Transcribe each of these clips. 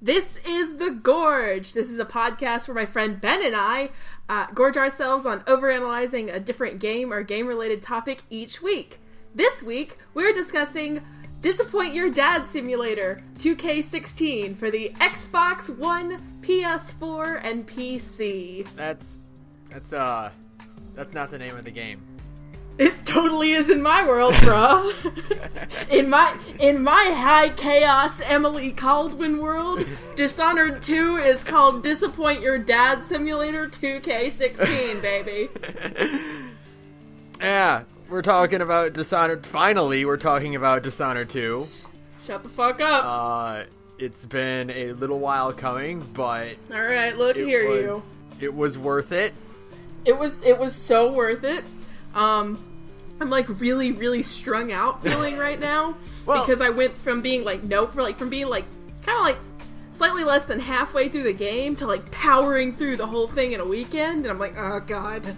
This is The Gorge. This is a podcast where my friend Ben and I gorge ourselves on overanalyzing a different game or game-related topic each week. This week, we're discussing Disappoint Your Dad Simulator 2K16 for the Xbox One, PS4, and PC. That's not the name of the game. It totally is in my world, bruh. in my high chaos Emily Caldwin world, Dishonored 2 is called Disappoint Your Dad Simulator 2K16, baby. Yeah, we're talking about Dishonored. Finally, we're talking about Dishonored 2. Shut the fuck up. It's been a little while coming, but alright, look, you. It was worth it. It was so worth it. I'm like really, really strung out feeling right now because I went from being like from being like kind of like slightly less than halfway through the game to like powering through the whole thing in a weekend, and I'm like, oh god.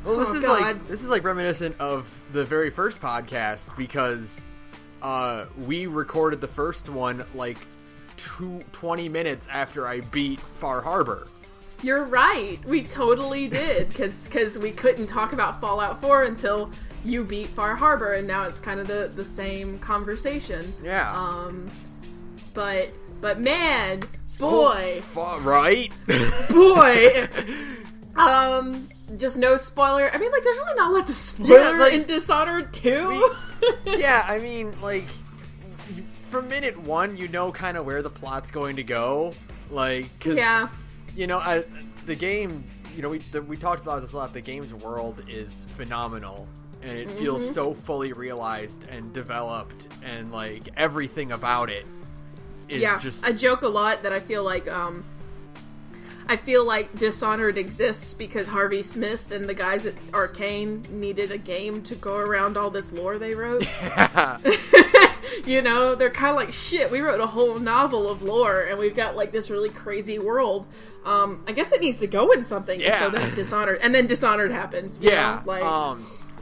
Well, this is like reminiscent of the very first podcast because we recorded the first one like 20 minutes after I beat Far Harbor. You're right. We totally did because we couldn't talk about Fallout 4 until you beat Far Harbor, and now it's kind of the same conversation. Yeah. But man, boy. Right? Boy. Just no spoiler. I mean, like, there's really not a lot to spoiler in Dishonored 2. Yeah, I mean, like, from minute one, you know kind of where the plot's going to go. Like, cause, yeah. You know, the game, you know, we talked about this a lot. The game's world is phenomenal, and it feels so fully realized and developed, and like everything about it is just. I joke a lot that I feel like Dishonored exists because Harvey Smith and the guys at Arcane needed a game to go around all this lore they wrote. Yeah. You know, they're kind of like, shit, we wrote a whole novel of lore, and we've got, like, this really crazy world. I guess it needs to go in something. Yeah. And so then Dishonored happened. You know? Like,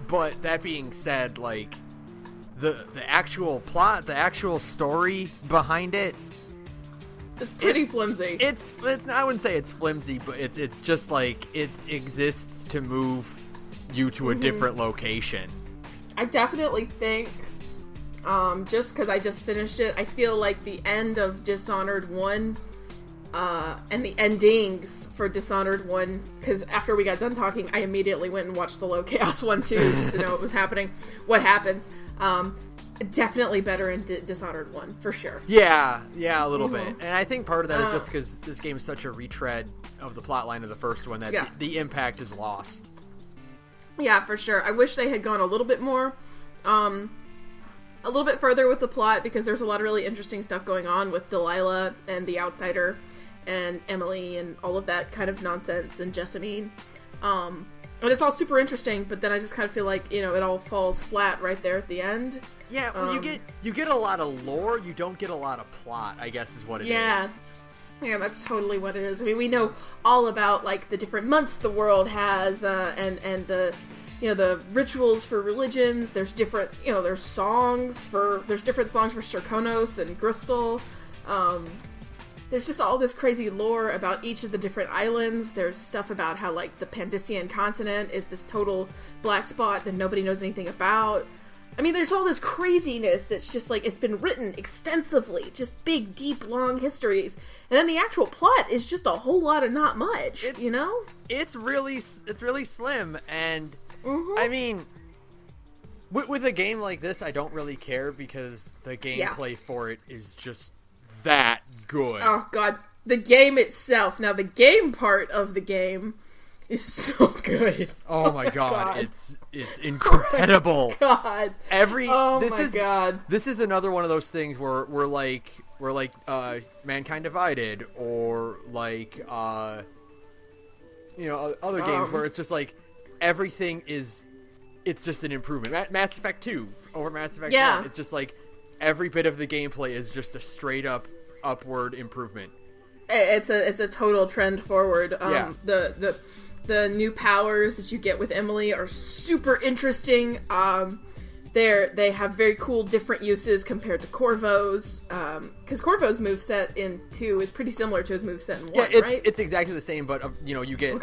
but that being said, like, the actual plot, the actual story behind it, it's pretty flimsy. It's I wouldn't say it's flimsy, but it's just, like, it exists to move you to a different location. I definitely think... just because I just finished it, I feel like the end of Dishonored 1, and the endings for Dishonored 1, because after we got done talking, I immediately went and watched the Low Chaos one too, just to know what was happening, what happens. Definitely better in Dishonored 1, for sure. Yeah, a little bit. And I think part of that is just because this game is such a retread of the plotline of the first one that the impact is lost. Yeah, for sure. I wish they had gone a little bit more, a little bit further with the plot, because there's a lot of really interesting stuff going on with Delilah and the Outsider and Emily and all of that kind of nonsense and Jessamine. And it's all super interesting, but then I just kind of feel like, you know, it all falls flat right there at the end. Yeah, well, you get a lot of lore, you don't get a lot of plot, I guess is what it is. Yeah, that's totally what it is. I mean, we know all about, like, the different months the world has, and the... You know, the rituals for religions, there's different, you know, there's different songs for Serkonos and Gristle. There's just all this crazy lore about each of the different islands. There's stuff about how, like, the Pandician continent is this total black spot that nobody knows anything about. I mean, there's all this craziness that's just, like, it's been written extensively. Just big, deep, long histories. And then the actual plot is just a whole lot of not much, you know? It's really slim, and... I mean, with a game like this, I don't really care because the gameplay for it is just that good. Oh, God. The game itself. Now, the game part of the game is so good. Oh, my God. It's incredible. Oh, my God. God. This is another one of those things where we're like Mankind Divided, or like, you know, other games where it's just like, everything it's just an improvement. Mass Effect 2 over Mass Effect 1. It's just like every bit of the gameplay is just a straight up upward improvement. It's a total trend forward. The new powers that you get with Emily are super interesting. They have very cool different uses compared to Corvo's, because Corvo's moveset in 2 is pretty similar to his moveset in 1, right? It's exactly the same, but you get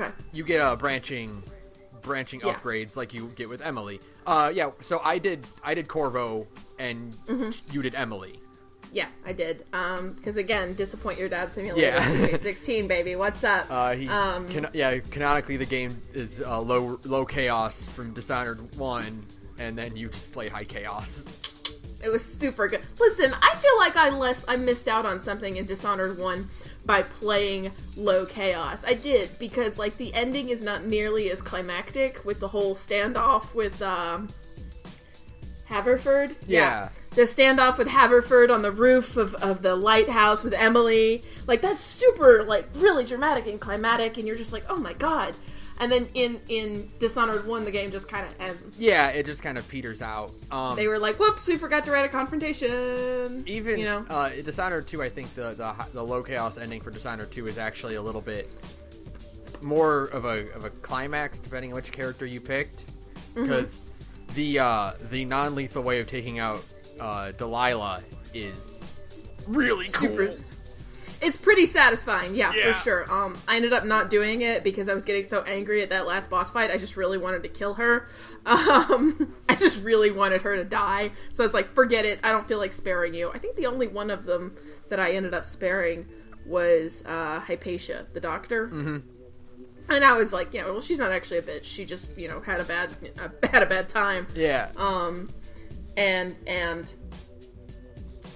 branching upgrades like you get with Emily. So I did Corvo and you did Emily. Yeah, I did. Because again, Disappoint Your Dad Simulator 16, baby. What's up? Canonically the game is low chaos from Dishonored 1, and then you just play high chaos. It was super good. Listen, I feel like I missed out on something in Dishonored 1 by playing low chaos. I did, because like the ending is not nearly as climactic with the whole standoff with Haverford. Yeah. The standoff with Haverford on the roof of the lighthouse with Emily. Like, that's super, like, really dramatic and climatic, and you're just like, oh my god. And then in Dishonored 1, the game just kind of ends. Yeah, it just kind of peters out. They were like, whoops, we forgot to write a confrontation. Even, Dishonored 2, I think the low chaos ending for Dishonored 2 is actually a little bit more of a climax, depending on which character you picked. Because the non-lethal way of taking out Delilah is really cool. It's pretty satisfying, yeah, for sure. I ended up not doing it because I was getting so angry at that last boss fight. I just really wanted to kill her. I just really wanted her to die. So it's like, forget it. I don't feel like sparing you. I think the only one of them that I ended up sparing was Hypatia, the doctor. Mm-hmm. And I was like, well, she's not actually a bitch. She just, had a bad time. Yeah. And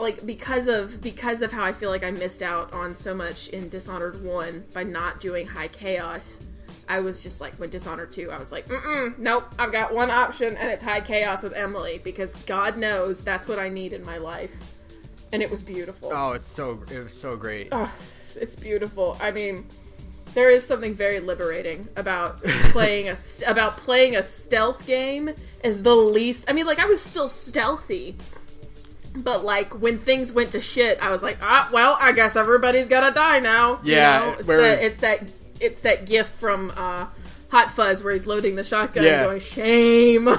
like, because of how I feel like I missed out on so much in Dishonored 1 by not doing high chaos, I was just like, when Dishonored 2, I was like, nope, I've got one option, and it's high chaos with Emily, because God knows that's what I need in my life. And it was beautiful. Oh, it was so great. Oh, it's beautiful. I mean, there is something very liberating about playing a stealth game as the least... I mean, like, I was still stealthy, but, like, when things went to shit, I was like, well, I guess everybody's gotta die now. Yeah. It's that gif from Hot Fuzz where he's loading the shotgun and going, shame.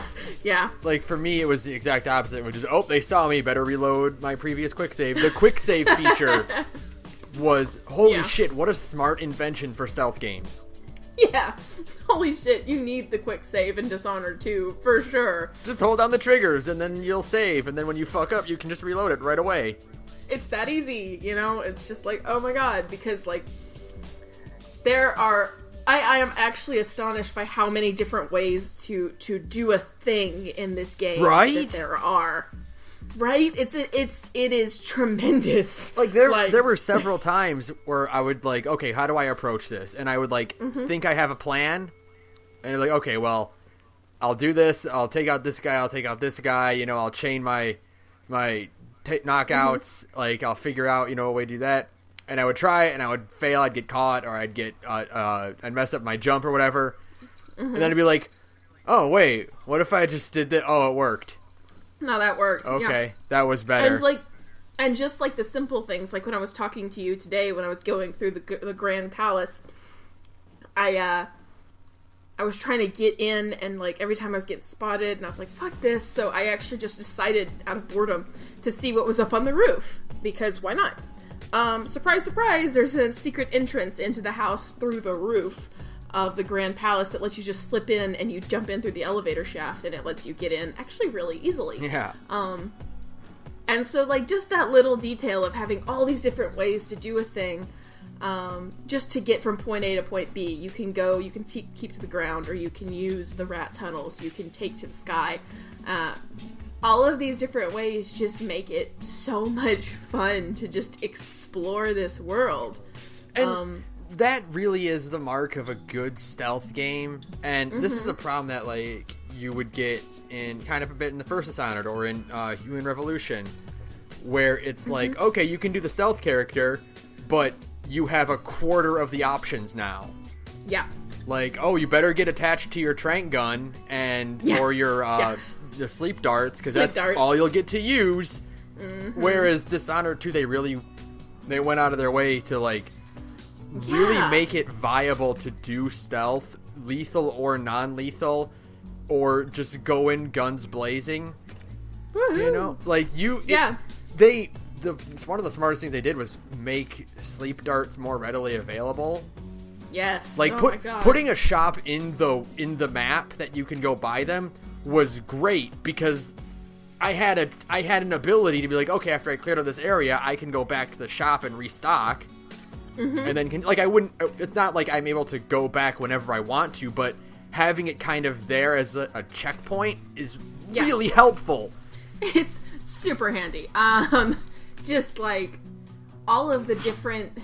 Yeah. Like, for me, it was the exact opposite, which is, they saw me, better reload my previous quick save. The quick save feature was, holy shit, what a smart invention for stealth games. Yeah. Holy shit, you need the quick save in Dishonored 2, for sure. Just hold down the triggers, and then you'll save, and then when you fuck up, you can just reload it right away. It's that easy, It's just like, oh my god, because, like, there are... I am actually astonished by how many different ways to do a thing in this game that there are. Right? It is tremendous. Like, there were several times where I would, like, okay, how do I approach this? And I would, like, think I have a plan. And you're like, okay, well, I'll do this. I'll take out this guy. I'll take out this guy. I'll chain my knockouts. Like, I'll figure out, what way to do that. And I would try, and I would fail. I'd get caught, or I'd get, I'd mess up my jump or whatever. And then I'd be like, oh, wait, what if I just did that? Oh, it worked. No, that worked. Okay, that was better. And just like the simple things, like when I was talking to you today, when I was going through the Grand Palace, I was trying to get in, and like every time I was getting spotted, and I was like, fuck this. So I actually just decided, out of boredom, to see what was up on the roof, because why not? Surprise, surprise, there's a secret entrance into the house through the roof of the Grand Palace that lets you just slip in, and you jump in through the elevator shaft, and it lets you get in actually really easily. Yeah. And so, like, just that little detail of having all these different ways to do a thing, just to get from point A to point B. You can keep to the ground, or you can use the rat tunnels, you can take to the sky. All of these different ways just make it so much fun to just explore this world. And that really is the mark of a good stealth game, and this is a problem that, like, you would get in kind of a bit in the first Dishonored or in Human Revolution, where it's like, okay, you can do the stealth character, but you have a quarter of the options now. Yeah. Like, oh, you better get attached to your trank gun or your the sleep darts, because that's all you'll get to use. Whereas Dishonored 2, they went out of their way to, like, really make it viable to do stealth, lethal or non-lethal, or just go in guns blazing. Woo-hoo. You know, like Yeah. One of the smartest things they did was make sleep darts more readily available. Yes. Like putting a shop in the map that you can go buy them was great because I had an ability to be like, okay, after I cleared out this area, I can go back to the shop and restock. Mm-hmm. And then it's not like I'm able to go back whenever I want to, but having it kind of there as a checkpoint is really helpful. It's super handy. Just like all of the different,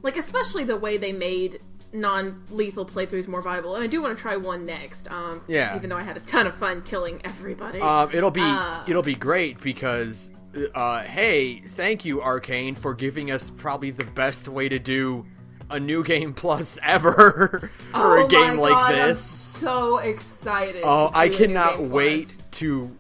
like especially the way they made non-lethal playthroughs more viable, and I do want to try one next. Even though I had a ton of fun killing everybody. It'll be great because, hey, thank you Arcane for giving us probably the best way to do a new game plus ever for a game like this. I'm so excited. Oh, I cannot wait to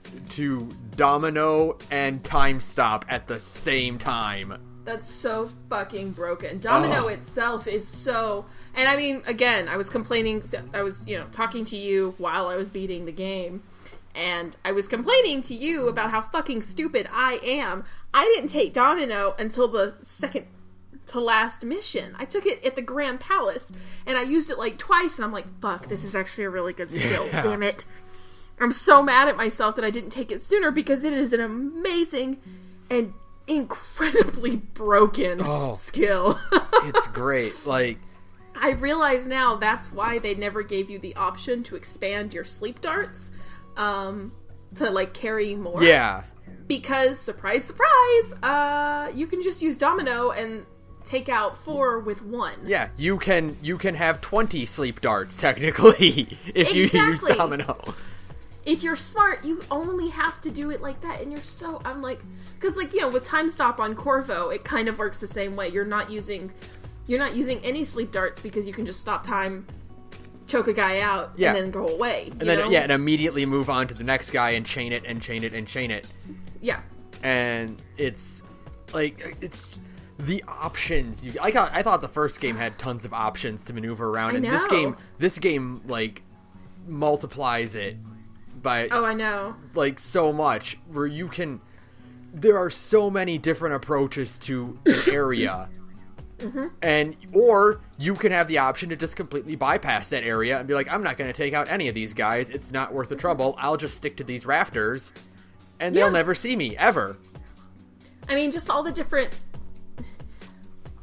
domino and time stop at the same time. That's so fucking broken. Domino itself is so... And I mean, again, I was complaining... I was, talking to you while I was beating the game. And I was complaining to you about how fucking stupid I am. I didn't take Domino until the second to last mission. I took it at the Grand Palace. And I used it like twice. And I'm like, fuck, this is actually a really good skill. Yeah. Damn it. I'm so mad at myself that I didn't take it sooner because it is an amazing and incredibly broken skill. It's great. Like, I realize now that's why they never gave you the option to expand your sleep darts to like carry more. Yeah. Because surprise, surprise, you can just use Domino and take out 4 with 1. Yeah, you can have 20 sleep darts technically if you use Domino. If you're smart, you only have to do it like that, and I'm like, because like, with Time Stop on Corvo, it kind of works the same way. You're not using any sleep darts because you can just stop time, choke a guy out, and then go away. And immediately move on to the next guy and chain it and chain it and chain it. Yeah. And it's like, it's the options. I thought the first game had tons of options to maneuver around, and this game like multiplies it by I know, like so much, where there are so many different approaches to an area. Mm-hmm. Or you can have the option to just completely bypass that area and be like, I'm not going to take out any of these guys. It's not worth the trouble. I'll just stick to these rafters and they'll never see me ever. I mean, just all the different...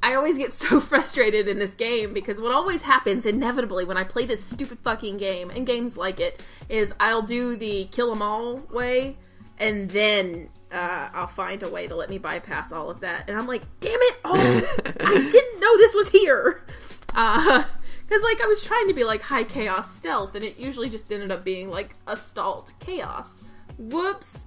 I always get so frustrated in this game because what always happens inevitably when I play this stupid fucking game, and games like it, is I'll do the kill 'em all way, and then I'll find a way to let me bypass all of that. And I'm like, damn it! I didn't know this was here! Because like I was trying to be like high chaos stealth, and it usually just ended up being like a stalled chaos. Whoops!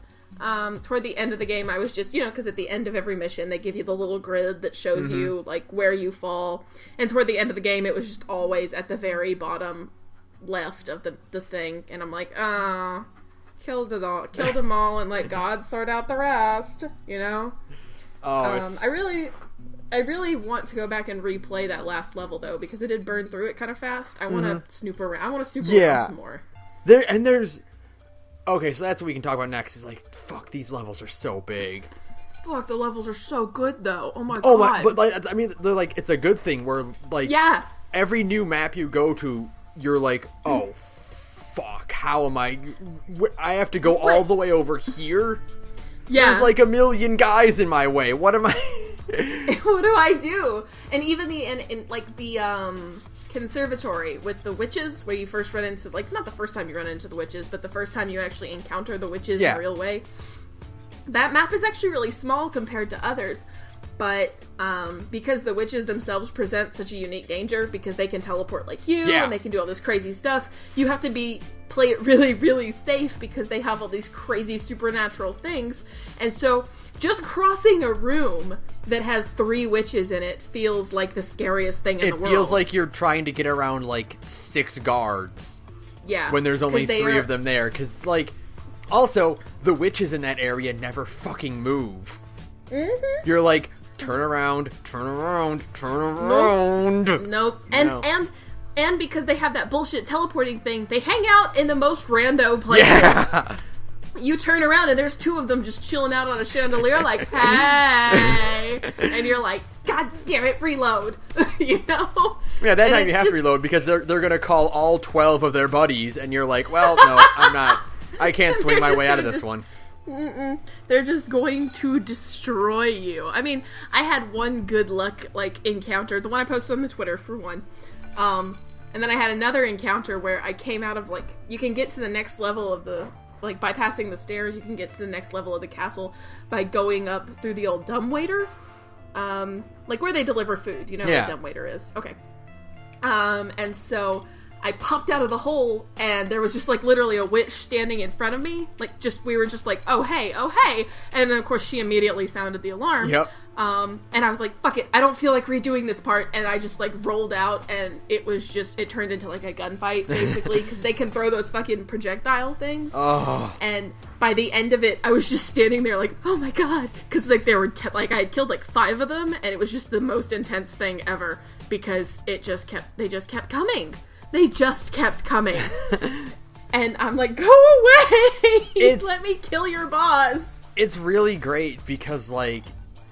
Toward the end of the game, I was just, because at the end of every mission, they give you the little grid that shows you, like, where you fall. And toward the end of the game, it was just always at the very bottom left of the thing. And I'm like, killed them all, and let God sort out the rest, I really want to go back and replay that last level, though, because it did burn through it kind of fast. I want to snoop around. I want to snoop around some more. Okay, so that's what we can talk about next, is like, fuck, these levels are so big. Fuck, the levels are so good, though. Oh my god. Oh my, but like, I mean, they're like, it's a good thing where, like, every new map you go to, you're like, oh, fuck, how am I have to go all the way over here? Yeah. There's like a million guys in my way. What am I... What do I do? And even in like the, conservatory with the witches, where you first run into, like, not the first time you run into the witches, but the first time you actually encounter the witches in a real way. That map is actually really small compared to others, but because the witches themselves present such a unique danger, because they can teleport like you, and they can do all this crazy stuff, you have to play it really, really safe, because they have all these crazy supernatural things. And so just crossing a room that has 3 witches in it feels like the scariest thing in the world. It feels like you're trying to get around, like, 6 guards. Yeah. When there's only 3 of them there. Because, like, also, the witches in that area never fucking move. Mm-hmm. You're like, turn around, turn around, turn around. Nope. And because they have that bullshit teleporting thing, they hang out in the most rando places. Yeah. you turn around and there's two of them just chilling out on a chandelier like, hey! And you're like, God damn it, reload! You know? Yeah, that time you have to reload because they're going to call all 12 of their buddies and you're like, well, no, I'm not. I can't swing my way out of this one. They're just going to destroy you. I mean, I had one good luck, like, encounter. The one I posted on the Twitter, for one. And then I had another encounter where I came out of, like, you can get to the next level of the... Like, bypassing the stairs, you can get to the next level of the castle by going up through the old dumbwaiter. Like, where they deliver food, you know where the dumbwaiter is. Okay. And so I popped out of the hole, and there was just, like, literally a witch standing in front of me. Like, we were just like, oh, hey. And then, of course, she immediately sounded the alarm. Yep. And I was like, fuck it, I don't feel like redoing this part, and I just, like, rolled out, and it turned into, like, a gunfight, basically, because they can throw those fucking projectile things. Oh. And by the end of it, I was just standing there like, oh my god, because, like, there were, I had killed, like, 5 of them, and it was just the most intense thing ever, because they just kept coming. They just kept coming. And I'm like, go away! Let me kill your boss! It's really great, because, like,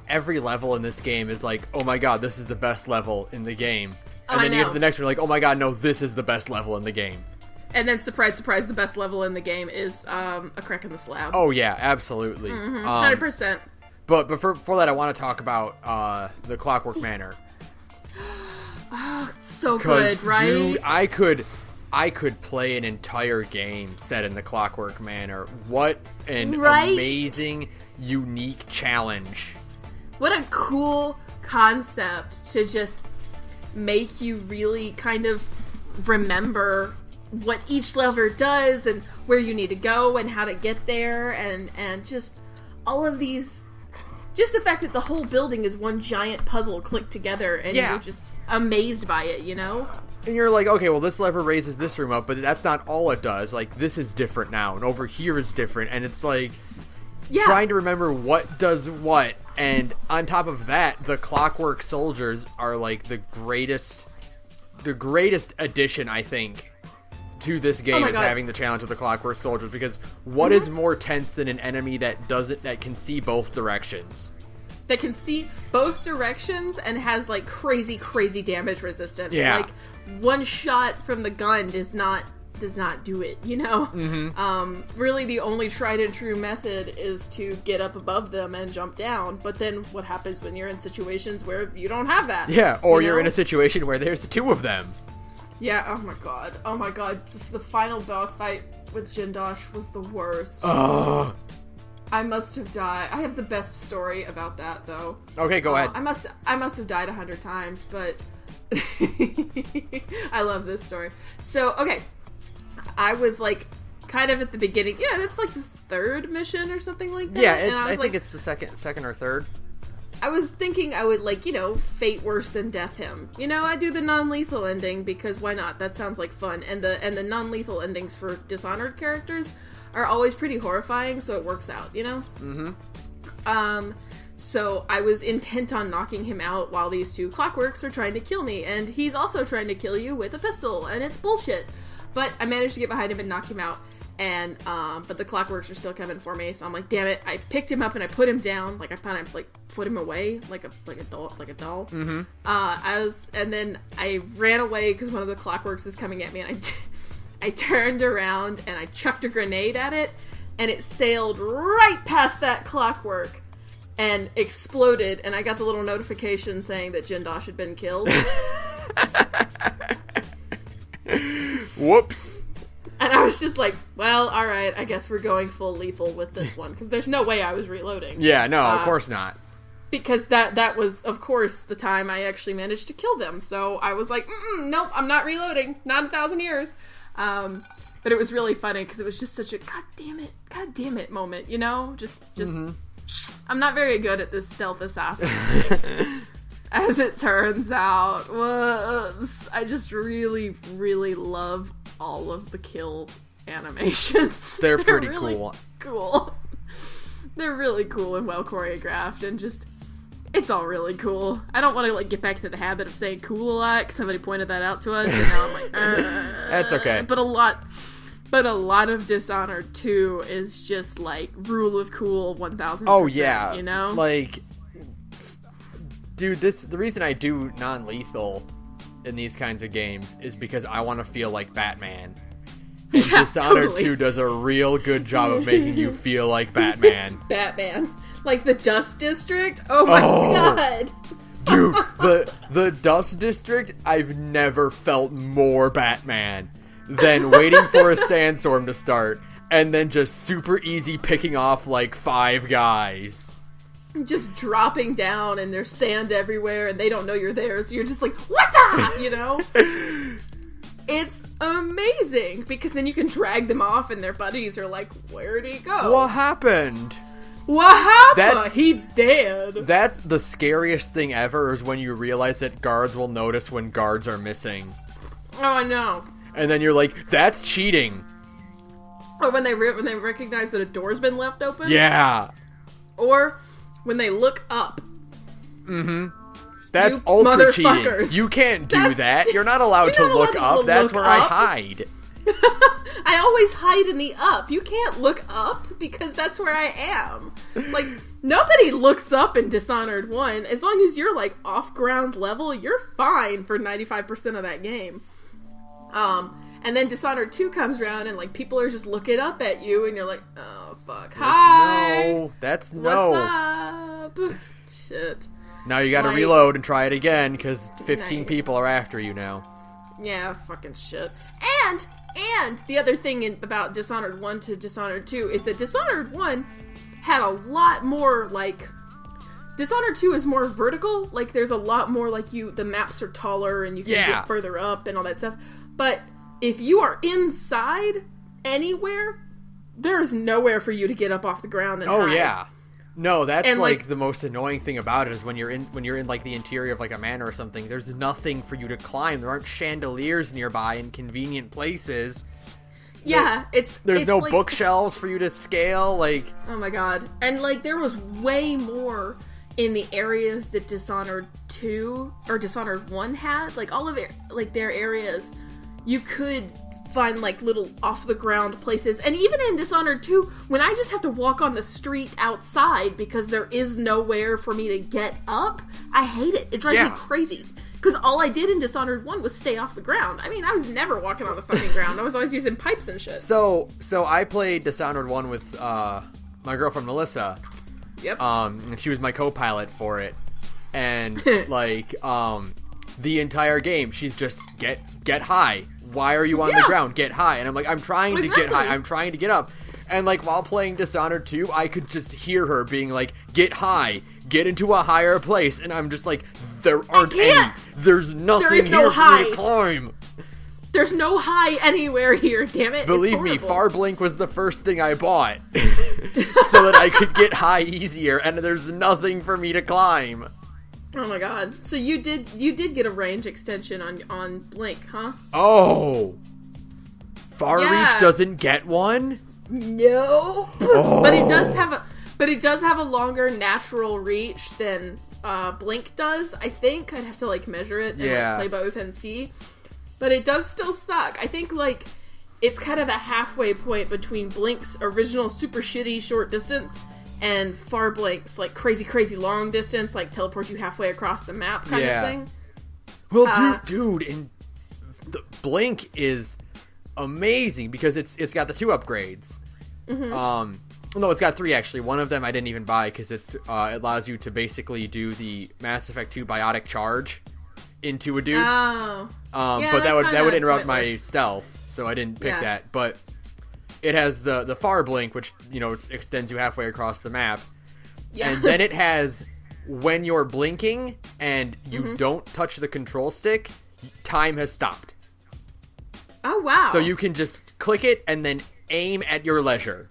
every level in this game is like, oh my god, this is the best level in the game. And then you get to the next one, like, oh my god, no, this is the best level in the game. And then, surprise, surprise, the best level in the game is a crack in the slab. Oh yeah, absolutely. 100%. But before that, I want to talk about the Clockwork Manor. Oh, it's so good, right? Dude, I could play an entire game set in the Clockwork Manor. What an amazing, unique challenge. What a cool concept to just make you really kind of remember what each lever does and where you need to go and how to get there and just all of these... Just the fact that the whole building is one giant puzzle clicked together and you're just amazed by it, you know? And you're like, okay, well, this lever raises this room up, but that's not all it does. Like, this is different now, and over here is different, and it's like... Trying to remember what does what, and on top of that, the Clockwork Soldiers are like the greatest addition, I think, to this game is having the challenge of the Clockwork Soldiers, because what is more tense than an enemy that can see both directions? That can see both directions and has like crazy damage resistance. Yeah. Like one shot from the gun does not do it, you know? Really the only tried and true method is to get up above them and jump down, but then what happens when you're in situations where you don't have that? Yeah, or you're in a situation where there's 2 of them. Yeah, oh my god, the final boss fight with Jindosh was the worst. I must have died. I have the best story about that, though. Okay, go ahead. I must have died 100 times, but I love this story. So, okay, I was like kind of at the beginning. Yeah, that's like the 3rd mission or something like that. Yeah, I think it's the second or 3rd. I was thinking I would, like, you know, fate worse than death him. You know, I do the non-lethal ending because why not? That sounds like fun. And the non-lethal endings for Dishonored characters are always pretty horrifying, so it works out, you know? So I was intent on knocking him out while these 2 clockworks are trying to kill me, and he's also trying to kill you with a pistol, and it's bullshit. But I managed to get behind him and knock him out, and, but the clockworks are still coming for me, so I'm like, damn it, I picked him up and I put him down, like, I kind of, like, put him away, like a doll, and then I ran away because one of the clockworks is coming at me, and I turned around and I chucked a grenade at it, and it sailed right past that clockwork and exploded, and I got the little notification saying that Jindosh had been killed. Whoops. And I was just like, well, alright, I guess we're going full lethal with this one, because there's no way I was reloading. Yeah, no, of course not. Because that was, of course, the time I actually managed to kill them, so I was like, nope, I'm not reloading, not in 1,000 years. But it was really funny because it was just such a god damn it moment, you know? Just I'm not very good at this stealth assassin thing, as it turns out. Whoops. I just really, really love all of the kill animations. They're pretty really cool. They're really cool and well choreographed, and just it's all really cool. I don't want to, like, get back to the habit of saying cool a lot, because somebody pointed that out to us, and now I'm like, That's okay. But a lot But a lot of Dishonored 2 is just, like, rule of cool 1000%. Oh, yeah. You know? Like, dude, the reason I do non-lethal in these kinds of games is because I want to feel like Batman. And Dishonored 2 does a real good job of making you feel like Batman. Batman. Like the Dust District? Oh my god! Dude, the Dust District, I've never felt more Batman than waiting for a sandstorm to start and then just super easy picking off like 5 guys. Just dropping down and there's sand everywhere and they don't know you're there, so you're just like, what? You know? It's amazing because then you can drag them off and their buddies are like, where'd he go? What happened? What happened? He's dead. That's the scariest thing ever, is when you realize that guards will notice when guards are missing. Oh, I know. And then you're like, that's cheating. Or when they recognize that a door's been left open. Yeah. Or when they look up. Mm-hmm. That's ultra cheating. You can't do that. You're not allowed to look up. That's where I hide. I always hide in the up. You can't look up because that's where I am. Like, nobody looks up in Dishonored 1. As long as you're, like, off-ground level, you're fine for 95% of that game. And then Dishonored 2 comes around and, like, people are just looking up at you and you're like, oh, fuck. Hi! No. That's no. What's up? Shit. Now you gotta reload and try it again, because 15 people are after you now. Yeah, fucking shit. And the other thing about Dishonored 1 to Dishonored 2 is that Dishonored 1 had a lot more, like... Dishonored 2 is more vertical. Like, there's a lot more, like, the maps are taller and you can get further up and all that stuff. But if you are inside anywhere, there's nowhere for you to get up off the ground and hide. Yeah. No, that's like the most annoying thing about it is when you're in like the interior of like a manor or something, there's nothing for you to climb. There aren't chandeliers nearby in convenient places. Yeah, there's no like, bookshelves for you to scale, like... Oh my god. And like there was way more in the areas that Dishonored 2 or Dishonored 1 had. Like all of it, like their areas, you could find like little off the ground places. And even in Dishonored 2, when I just have to walk on the street outside because there is nowhere for me to get up, I hate it. It drives me crazy. Because all I did in Dishonored 1 was stay off the ground. I mean, I was never walking on the fucking ground. I was always using pipes and shit. So I played Dishonored 1 with my girlfriend Melissa. Yep. And she was my co-pilot for it. And like the entire game, she's just get high. Why are you on the ground? Get high. And I'm like, I'm trying to get high. I'm trying to get up. And like while playing Dishonored 2, I could just hear her being like, get high. Get into a higher place. And I'm just like, there aren't any. There's nothing here for me to climb. There's no high anywhere here, damn it. Believe me, Farblink was the first thing I bought. So that I could get high easier. And there's nothing for me to climb. Oh my god. So you did get a range extension on Blink, huh? Oh. Far Reach doesn't get one? No. Oh. But it does have a longer natural reach than Blink does, I think. I'd have to like measure it and like, play both and see. But it does still suck. I think like it's kind of the halfway point between Blink's original super shitty short distance and Farblink's like crazy long distance, like teleports you halfway across the map kind of thing. Well, dude, and the Blink is amazing because it's got the 2 upgrades. Mm-hmm. No, it's got 3 actually. One of them I didn't even buy because it allows you to basically do the Mass Effect 2 biotic charge into a dude. Oh. But that would interrupt my stealth, so I didn't pick that. But it has the far blink, which, you know, extends you halfway across the map. Yeah. And then it has, when you're blinking and you don't touch the control stick, time has stopped. Oh, wow. So you can just click it and then aim at your leisure.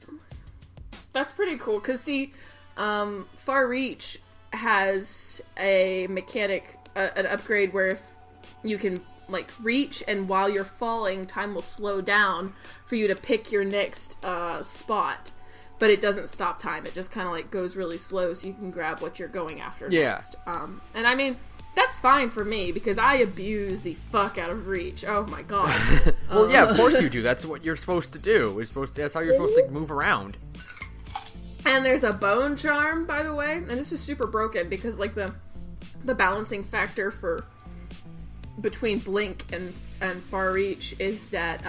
That's pretty cool, because see, Far Reach has a mechanic, an upgrade where if you can like reach, and while you're falling, time will slow down for you to pick your next spot, but it doesn't stop time. It just kind of like goes really slow, so you can grab what you're going after next. And I mean, that's fine for me because I abuse the fuck out of Reach. Oh my god. Well, yeah, of course you do. That's what you're supposed to do. That's how you're supposed to move around. And there's a bone charm, by the way, and this is super broken because like the balancing factor for between Blink and Far Reach is that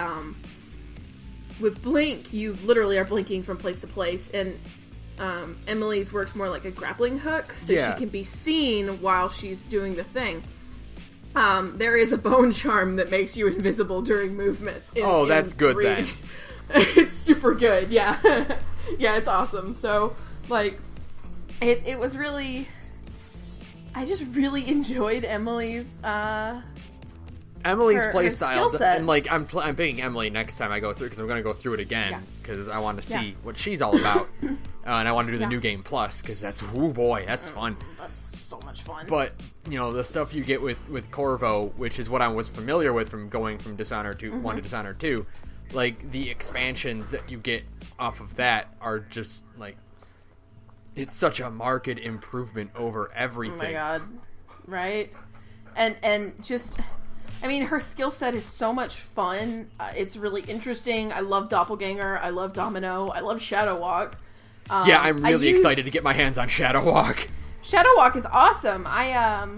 with Blink you literally are blinking from place to place, and Emily's works more like a grappling hook, so she can be seen while she's doing the thing. There is a bone charm that makes you invisible during movement. That's good Reach. then. It's super good, yeah. Yeah, it's awesome. So, like, it was really... I just really enjoyed Emily's playstyle, and like I'm picking Emily next time I go through because I'm going to go through it again because I want to see what she's all about, and I want to do the New Game Plus because that's that's fun. That's so much fun. But you know the stuff you get with Corvo, which is what I was familiar with from going from Dishonored 1 to Dishonored 2, like the expansions that you get off of that are just like it's such a marked improvement over everything. Oh my god, right? And just. I mean, her skill set is so much fun. It's really interesting. I love Doppelganger. I love Domino. I love Shadow Walk. I'm really excited to get my hands on Shadow Walk. Shadow Walk is awesome. I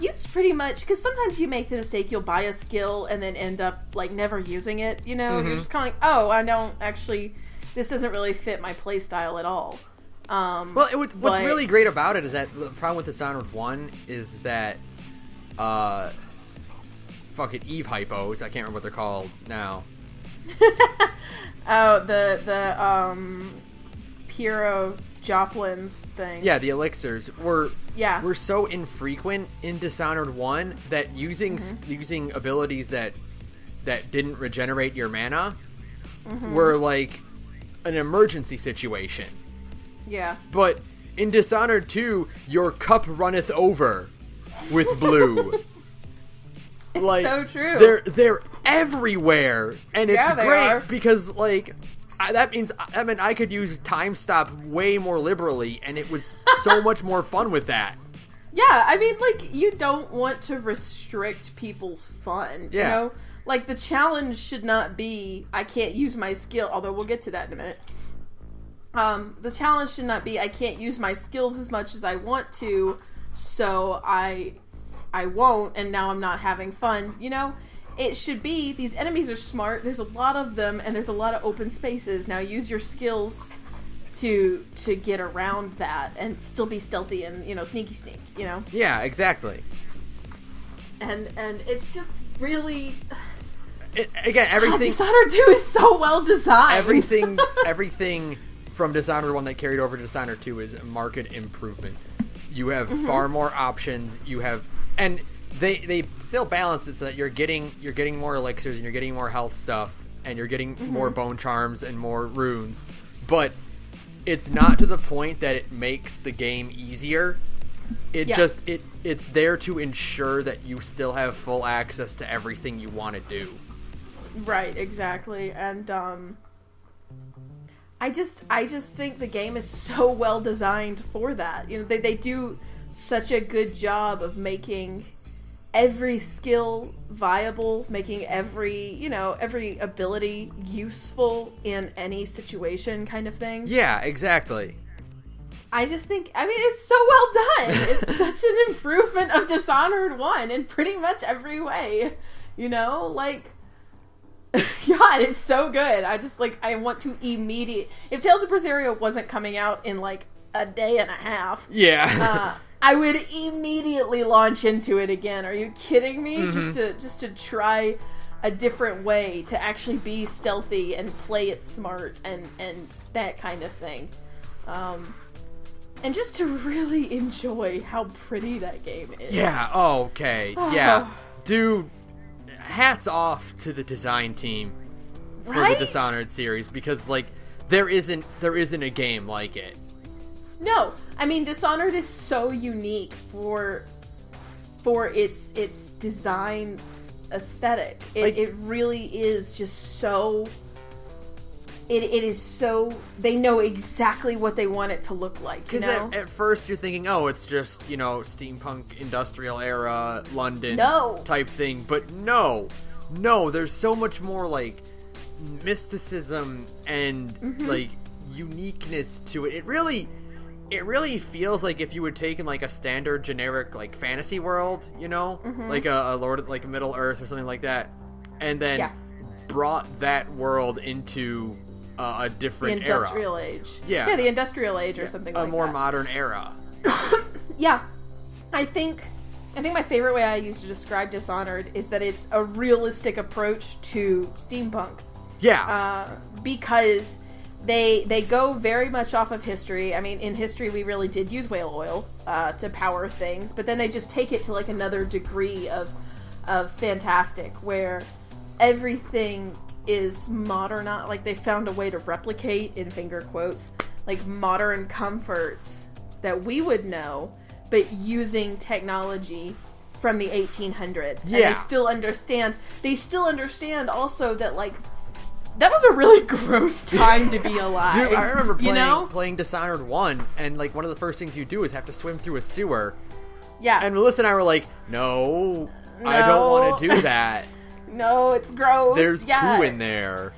use pretty much... Because sometimes you make the mistake, you'll buy a skill and then end up, like, never using it, you know? You're just kind of like, oh, I don't actually... This doesn't really fit my playstyle at all. What's really great about it is that the problem with Dishonored 1 is that... fucking Eve hypos. I can't remember what they're called now. the Piero Joplin's thing. Yeah, the elixirs were so infrequent in Dishonored 1 that using abilities that didn't regenerate your mana were like an emergency situation. Yeah. But in Dishonored 2, your cup runneth over with blue. It's like, so true. They're everywhere, and it's great because like that means I could use time stop way more liberally, and it was so much more fun with that. Yeah, I mean, like you don't want to restrict people's fun. Yeah. You know, like the challenge should not be I can't use my skill. Although we'll get to that in a minute. The challenge should not be I can't use my skills as much as I want to, so I won't, and now I'm not having fun, you know? It should be, these enemies are smart, there's a lot of them, and there's a lot of open spaces. Now use your skills to get around that, and still be stealthy and, you know, sneaky sneak, you know? Yeah, exactly. And it's just really... everything... Dishonored 2 is so well designed! Everything from Dishonored 1 that carried over to Dishonored 2 is a marked improvement. You have far more options, and they still balance it so that you're getting more elixirs and you're getting more health stuff and you're getting more bone charms and more runes, but it's not to the point that it makes the game easier. It's there to ensure that you still have full access to everything you want to do. Right, exactly. And I just think the game is so well designed for that. You know, they do such a good job of making every skill viable, making every ability useful in any situation kind of thing. Yeah, exactly. I just think, I mean, it's so well done. It's such an improvement of Dishonored 1 in pretty much every way. You know, like... God, it's so good. I just, like, I want to if Tales of Berseria wasn't coming out in, like, a day and a half... Yeah. I would immediately launch into it again. Are you kidding me? Just to try a different way to actually be stealthy and play it smart and that kind of thing. And just to really enjoy how pretty that game is. Yeah, okay. Yeah. Dude, hats off to the design team for the Dishonored series because like there isn't a game like it. No, I mean Dishonored is so unique for its aesthetic. It really is just so it is so... They know exactly what they want it to look like, you know? Because at first you're thinking, oh, it's just, you know, steampunk, industrial era, London type thing. But no, there's so much more, like, mysticism and, like, uniqueness to it. It really feels like if you had taken, like, a standard generic, like, fantasy world, you know? Like a Lord, like, Middle Earth or something like that. And then brought that world into a different era. The industrial age. Yeah, the industrial age or something like that. A more modern era. Yeah. I think my favorite way I use to describe Dishonored is that it's a realistic approach to steampunk. Yeah. Because they go very much off of history. I mean, in history we really did use whale oil to power things, but then they just take it to like another degree of fantastic, where everything is modern. Like, they found a way to replicate, in finger quotes, like modern comforts that we would know, but using technology from the 1800s. Yeah. And they still understand also that, like, that was a really gross time to be alive. Dude, I remember playing Dishonored 1, and, like, one of the first things you do is have to swim through a sewer. Yeah. And Melissa and I were like, no, I don't want to do that. No, it's gross. There's poo in there.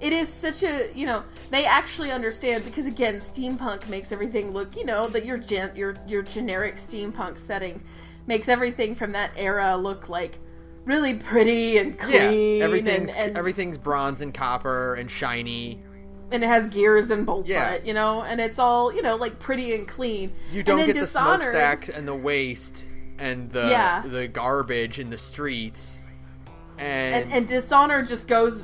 It is such a, you know, they actually understand, because again, steampunk makes everything look, you know, that your generic steampunk setting makes everything from that era look like really pretty and clean. Yeah, everything's bronze and copper and shiny. And it has gears and bolts on it, you know, and it's all, you know, like pretty and clean. You don't get the smokestacks and the waste and the garbage in the streets. And Dishonored just goes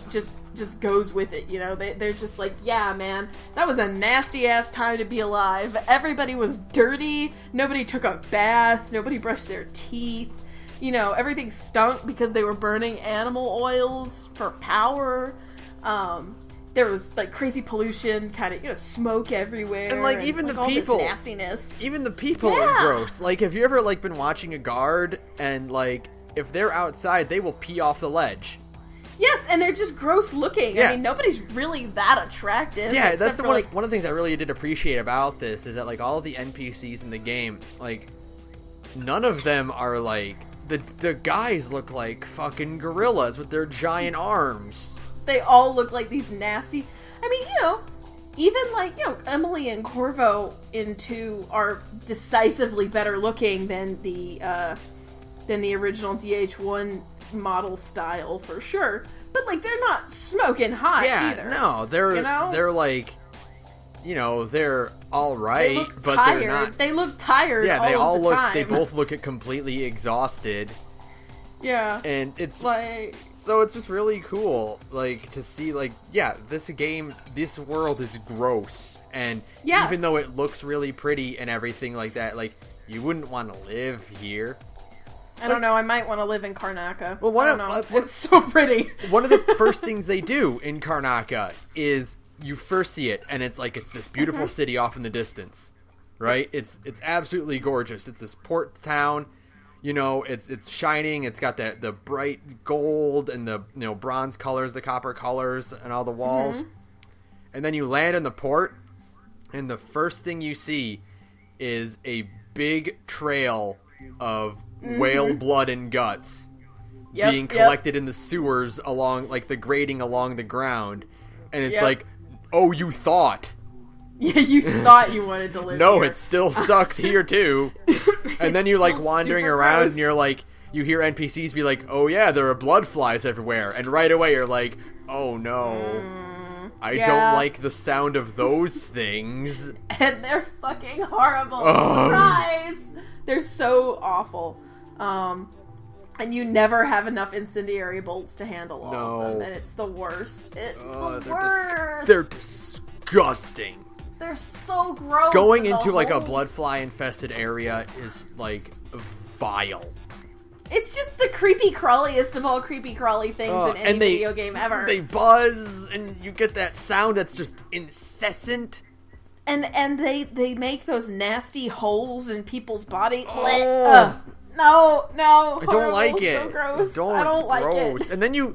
with it, you know. They're just like, yeah, man, that was a nasty ass time to be alive. Everybody was dirty. Nobody took a bath. Nobody brushed their teeth. You know, everything stunk because they were burning animal oils for power. There was like crazy pollution, kind of, you know, smoke everywhere, and like even the people, this nastiness. Even the people are gross. Like, have you ever like been watching a guard and like, if they're outside, they will pee off the ledge. Yes, and they're just gross looking. Yeah. I mean, nobody's really that attractive. Yeah, that's one of the things I really did appreciate about this is that, like, all of the NPCs in the game, like, none of them are, like, the guys look like fucking gorillas with their giant arms. They all look like these nasty... I mean, you know, even, like, you know, Emily and Corvo in 2 are decisively better looking than the original DH1 model style, for sure. But, like, they're not smoking hot either. No, they're like, you know, they're all right, but tired. They're not. They look tired. Yeah, they all the look. time. They both look completely exhausted. Yeah, and it's like, so it's just really cool, like, to see, like, yeah, this world is gross, and even though it looks really pretty and everything like that, like, you wouldn't want to live here. I don't know. I might want to live in Karnaca. Well, I don't know. It's so pretty. One of the first things they do in Karnaca is you first see it, and it's like it's this beautiful city off in the distance, right? It's absolutely gorgeous. It's this port town, you know. It's shining. It's got the bright gold and the, you know, bronze colors, the copper colors, and all the walls. And then you land in the port, and the first thing you see is a big trail of whale blood and guts being collected in the sewers along, like, the grating along the ground. And it's like, oh, you thought. Yeah, you thought you wanted to live no, here. it still sucks here, too. And then you're, like, wandering around, and you're, like, you hear NPCs be like, oh, yeah, there are blood flies everywhere. And right away you're like, oh, no. I don't like the sound of those things. And they're fucking horrible. Surprise! They're so awful. And you never have enough incendiary bolts to handle all of them. And it's the worst. It's the worst. They're disgusting. They're so gross. Going into, like, a blood fly infested area is, like, vile. It's just the creepy crawliest of all creepy crawly things in any video game ever. They buzz, and you get that sound that's just incessant. And they make those nasty holes in people's body. Oh. No, I don't like it. So gross. I don't like gross. it. And then you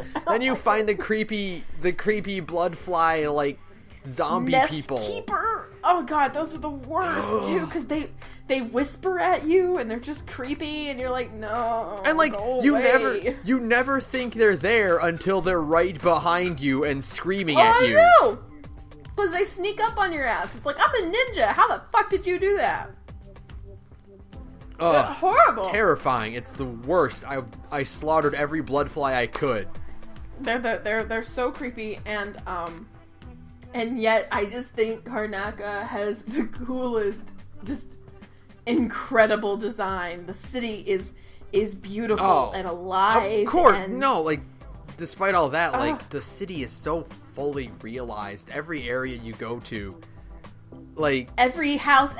find the creepy blood fly, like, zombie Nest people. Keeper. Oh god, those are the worst too, because they whisper at you and they're just creepy, and you're like, no. And like go you away. never think they're there until they're right behind you and screaming at you. I know. Because they sneak up on your ass. It's like, I'm a ninja. How the fuck did you do that? Ugh, horrible. Terrifying. It's the worst. I slaughtered every blood fly I could. They're so creepy, and yet I just think Karnaca has the coolest, just incredible design. The city is beautiful and alive. Of course, and... no, like despite all that, like the city is so fully realized. Every area you go to, like every house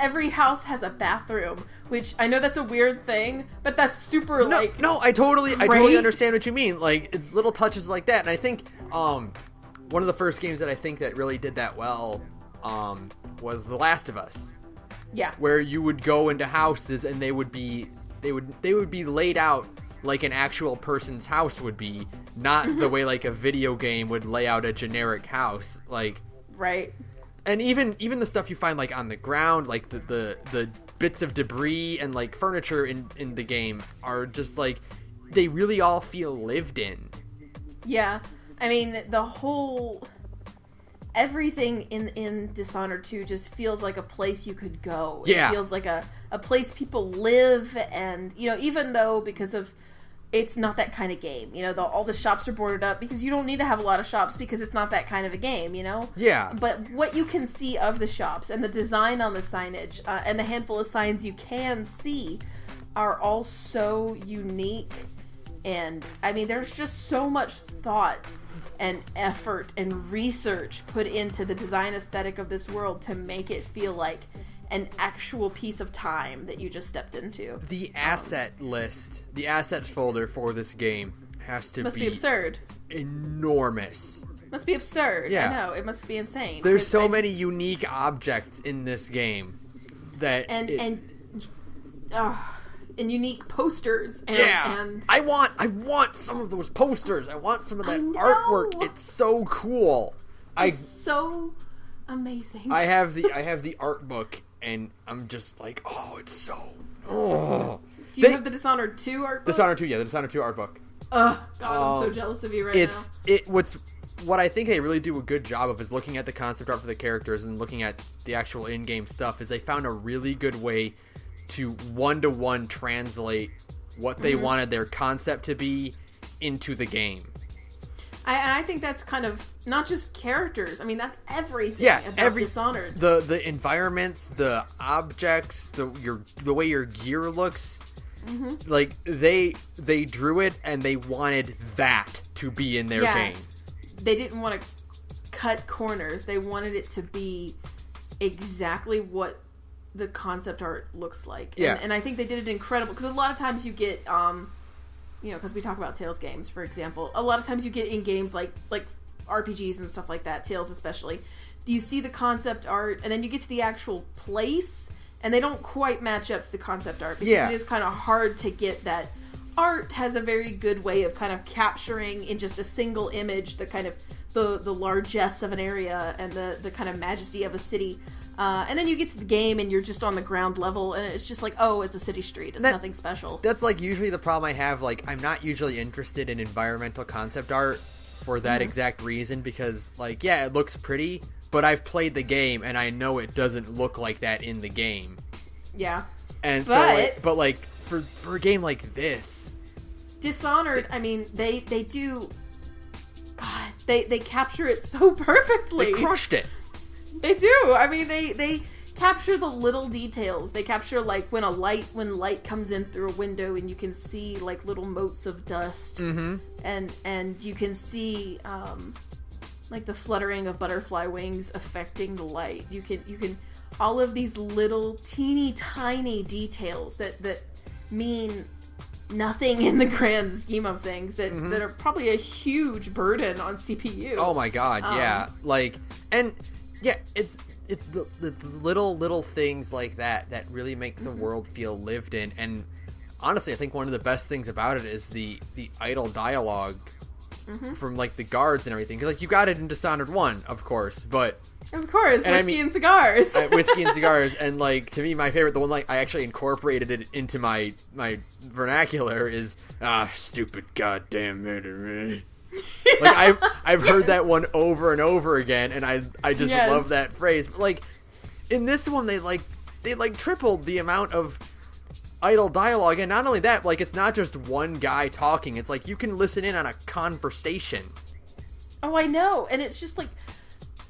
has a bathroom, which I know that's a weird thing, but that's super I totally understand what you mean. Like it's little touches like that, and I think one of the first games that I think that really did that well was The Last of Us. Yeah, where you would go into houses and they would be laid out like an actual person's house would be, not the way like a video game would lay out a generic house, like right. And even the stuff you find like on the ground, like the bits of debris and like furniture in the game are just like they really all feel lived in. Yeah, I mean the whole everything in Dishonored 2 just feels like a place you could go. Yeah. It feels like a place people live, and even though because of it's not that kind of game, all the shops are boarded up because you don't need to have a lot of shops because it's not that kind of a game, Yeah. But what you can see of the shops and the design on the signage and the handful of signs you can see are all so unique, and I mean there's just so much thought and effort and research put into the design aesthetic of this world to make it feel like an actual piece of time that you just stepped into. The asset list, the asset folder for this game must be absurd. Enormous. Must be absurd. Yeah. I know, it must be insane. There's so many unique objects in this game that and unique posters and, and I want some of those posters. I want some of that artwork. It's so cool. It's so amazing. I have the art book and I'm just like, it's so Do you have the Dishonored 2 art book? Dishonored 2, yeah, the Dishonored 2 art book. God, I'm so jealous of you right now. What I think they really do a good job of is looking at the concept art for the characters and looking at the actual in-game stuff, is they found a really good way to one-to-one translate what they wanted their concept to be into the game. I think that's kind of not just characters. I mean, that's everything about Dishonored. The environments, the objects, the way your gear looks. Mm-hmm. Like they drew it and they wanted that to be in their game. They didn't want to cut corners. They wanted it to be exactly what the concept art looks like. And I think they did it incredible, because a lot of times you get because we talk about Tales games, for example, a lot of times you get in games like RPGs and stuff like that, Tales especially, you see the concept art and then you get to the actual place and they don't quite match up to the concept art, because it is kind of hard to get that. Art has a very good way of kind of capturing in just a single image the kind of the largesse of an area and the kind of majesty of a city, and then you get to the game and you're just on the ground level and it's just like, it's a city street, it's nothing special. That's like usually the problem I have. Like, I'm not usually interested in environmental concept art for that exact reason, because like, it looks pretty, but I've played the game and I know it doesn't look like that in the game. Yeah. And but like for a game like this, Dishonored, I mean, they do. God, they capture it so perfectly. They crushed it. They do. I mean, they capture the little details. They capture like when light comes in through a window and you can see like little motes of dust, and you can see like the fluttering of butterfly wings affecting the light. You can all of these little teeny tiny details that mean nothing in the grand scheme of things, that are probably a huge burden on CPU. Oh my god, yeah. It's the little things like that really make the world feel lived in. And honestly, I think one of the best things about it is the idle dialogue from like the guards and everything. 'Cause, like, you got it in Dishonored 1, of course, but Of course, whiskey and cigars. Whiskey and cigars, and like to me, my favorite, the one like I actually incorporated it into my vernacular is stupid goddamn murder. Like I've heard that one over and over again, and I just love that phrase. But like in this one, they tripled the amount of idle dialogue, and not only that, like it's not just one guy talking. It's like you can listen in on a conversation. Oh, I know, and it's just like.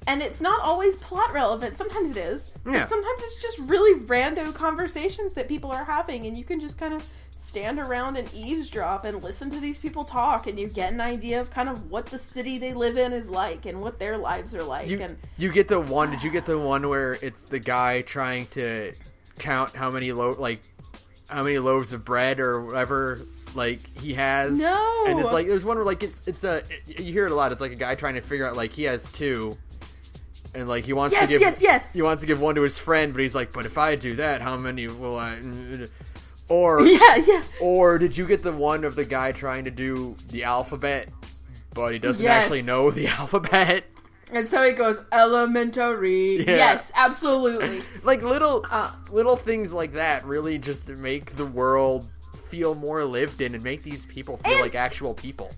And it's not always plot relevant. Sometimes it is. Yeah. But sometimes it's just really rando conversations that people are having. And you can just kind of stand around and eavesdrop and listen to these people talk. And you get an idea of kind of what the city they live in is like and what their lives are like. You get the one... Did you get the one where it's the guy trying to count how many loaves of bread or whatever... like he has? No. And it's like... There's one where like you hear it a lot. It's like a guy trying to figure out like he has 2... And like he wants to give he wants to give one to his friend, but he's like, but if I do that, how many will I? Or Or did you get the one of the guy trying to do the alphabet, but he doesn't actually know the alphabet? And so he goes elementary. Yeah. Yes, absolutely. Like little things like that really just make the world feel more lived in and make these people feel like actual people.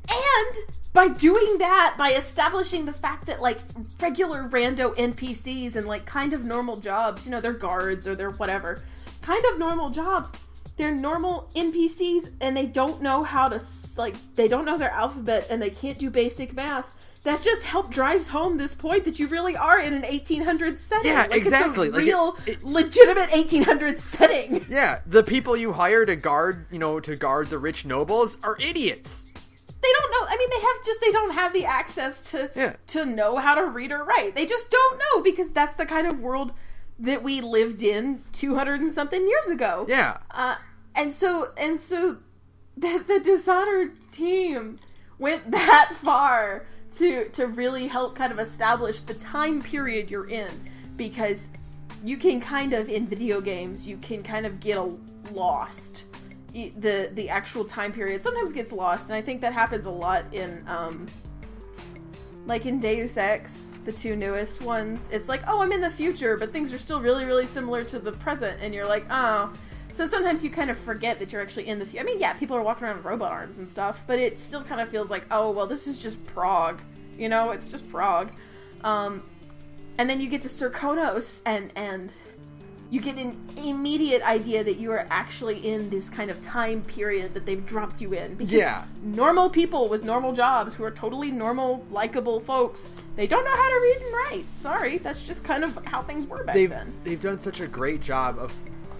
And by doing that, by establishing the fact that, like, regular rando NPCs and, like, kind of normal jobs, you know, they're guards or they're whatever, kind of normal jobs, they're normal NPCs and they don't know how to, like, they don't know their alphabet and they can't do basic math. That just drives home this point that you really are in an 1800s setting. Yeah, like, exactly. It's a real, legitimate 1800s setting. Yeah, the people you hire to guard, the rich nobles are idiots. They don't know. I mean, they don't have the access to know how to read or write. They just don't know because that's the kind of world that we lived in 200 and something years ago. Yeah. And so the Dishonored team went that far to really help kind of establish the time period you're in, because you can kind of, in video games, you can kind of get lost. The actual time period sometimes gets lost, and I think that happens a lot in like in Deus Ex, the 2 newest ones. It's like, oh, I'm in the future, but things are still really, really similar to the present, and you're like, oh. So sometimes you kind of forget that you're actually in the future. I mean, yeah, people are walking around with robot arms and stuff, but it still kind of feels like, oh, well, this is just Prague. You know, it's just Prague. And then you get to Serkonos, and you get an immediate idea that you are actually in this kind of time period that they've dropped you in. Because normal people with normal jobs who are totally normal, likable folks, they don't know how to read and write. Sorry, that's just kind of how things were back then. They've done such a great job of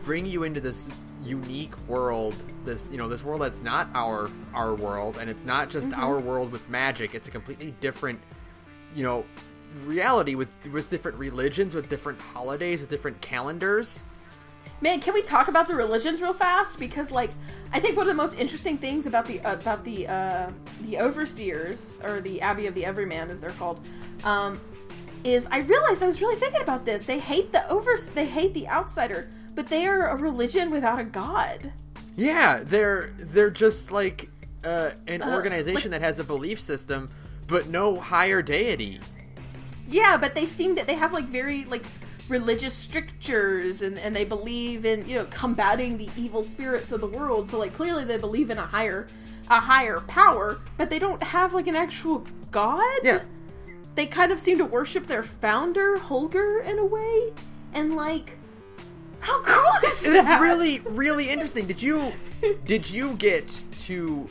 bringing you into this unique world, this world that's not our world, and it's not just our world with magic. It's a completely different, reality with different religions, with different holidays, with different calendars. Man, can we talk about the religions real fast? Because, like, I think one of the most interesting things about the overseers, or the Abbey of the Everyman, as they're called, is I realized I was really thinking about this. They hate the outsider, but they are a religion without a god. Yeah, they're just like an organization that has a belief system, but no higher deity. Yeah, but they seem that they have like very like religious strictures, and they believe in combating the evil spirits of the world. So like clearly they believe in a higher power, but they don't have like an actual god. Yeah, they kind of seem to worship their founder Holger in a way, and like how cool is that? It's really really interesting. Did you get to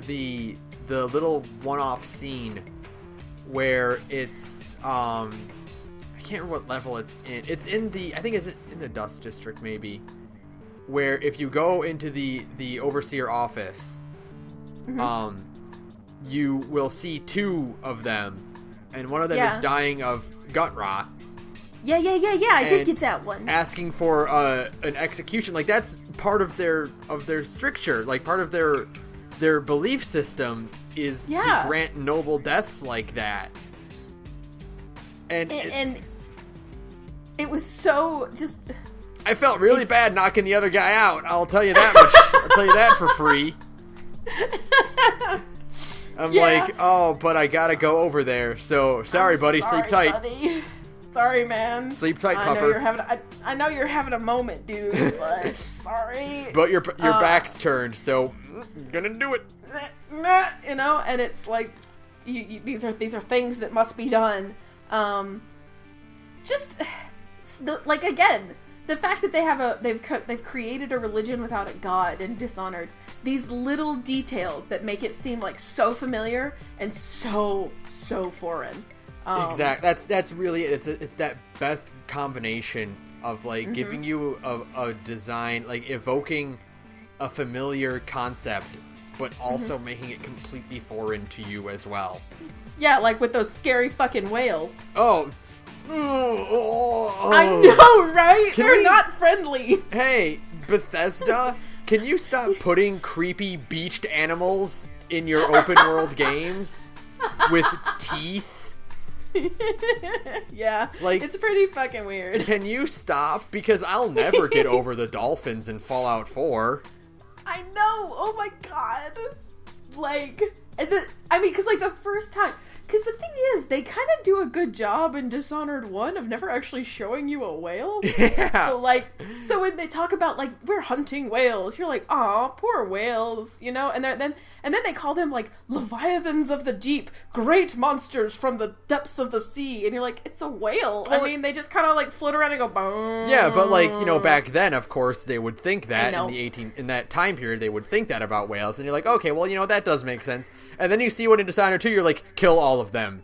the little one-off scene where it's I can't remember what level it's in. It's in I think it's in the Dust District, maybe. Where if you go into the Overseer office, you will see 2 of them, and one of them is dying of gut rot. Yeah. I did get that one. Asking for an execution, like that's part of their stricture, like part of their belief system is to grant noble deaths like that. And it was so just... I felt really bad knocking the other guy out. I'll tell you that much. I'll tell you that for free. I'm like, oh, but I gotta go over there. So sorry, buddy. Sorry, sleep tight. Buddy. Sorry, man. Sleep tight, pupper. I know you're having a moment, dude. But sorry. But your back's turned, so I'm gonna do it. You know, and it's like these are things that must be done. Again, the fact that they've created a religion without a god in Dishonored. These little details that make it seem like so familiar and so foreign. Exactly. That's really it. It's that best combination of like giving you a design, like evoking a familiar concept, but also making it completely foreign to you as well. Yeah, like with those scary fucking whales. Oh. I know, right? They're not friendly. Hey, Bethesda, can you stop putting creepy beached animals in your open world games with teeth? Yeah, like, it's pretty fucking weird. Can you stop? Because I'll never get over the dolphins in Fallout 4. I know. Oh my god. Like, because like the first time, because the thing is, they kind of do a good job in Dishonored 1 of never actually showing you a whale. Yeah. So when they talk about like we're hunting whales, you're like, aw, poor whales, you know, and then they call them like leviathans of the deep, great monsters from the depths of the sea, and you're like, it's a whale. Well, I mean, they just kind of like float around and go, boom. Yeah, but like, you know, back then, of course, they would think that in that time period, they would think that about whales, and you're like, okay, well, you know, that does make sense. And then you see one in Dishonored 2, you're like, kill all of them.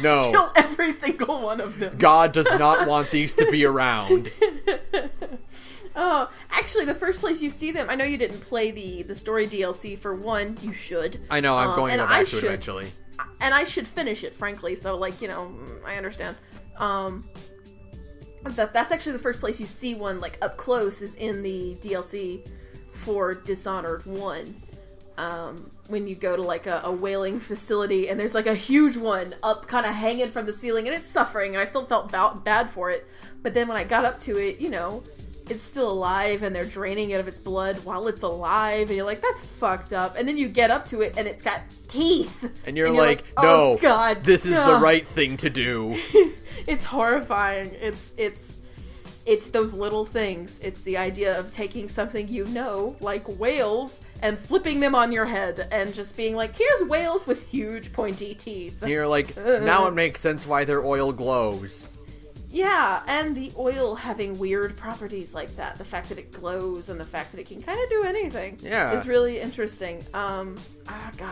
No. Kill every single one of them. God does not want these to be around. Oh, actually, the first place you see them, I know you didn't play the story DLC for 1, you should. I know, I'm going to go back to it eventually. And I should finish it, frankly, so, like, you know, I understand. That's actually the first place you see one, like, up close is in the DLC for Dishonored 1. When you go to like a whaling facility and there's like a huge one up kind of hanging from the ceiling and it's suffering and I still felt bad for it, but then when I got up to it, you know, it's still alive and they're draining it of its blood while it's alive and you're like, that's fucked up. And then you get up to it and it's got teeth and you're like, no, oh god, this is the right thing to do. It's horrifying. It's those little things. It's the idea of taking something you know, like whales, and flipping them on your head and just being like, here's whales with huge pointy teeth. And you're like, now it makes sense why their oil glows. Yeah, and the oil having weird properties like that. The fact that it glows and the fact that it can kind of do anything is really interesting. God,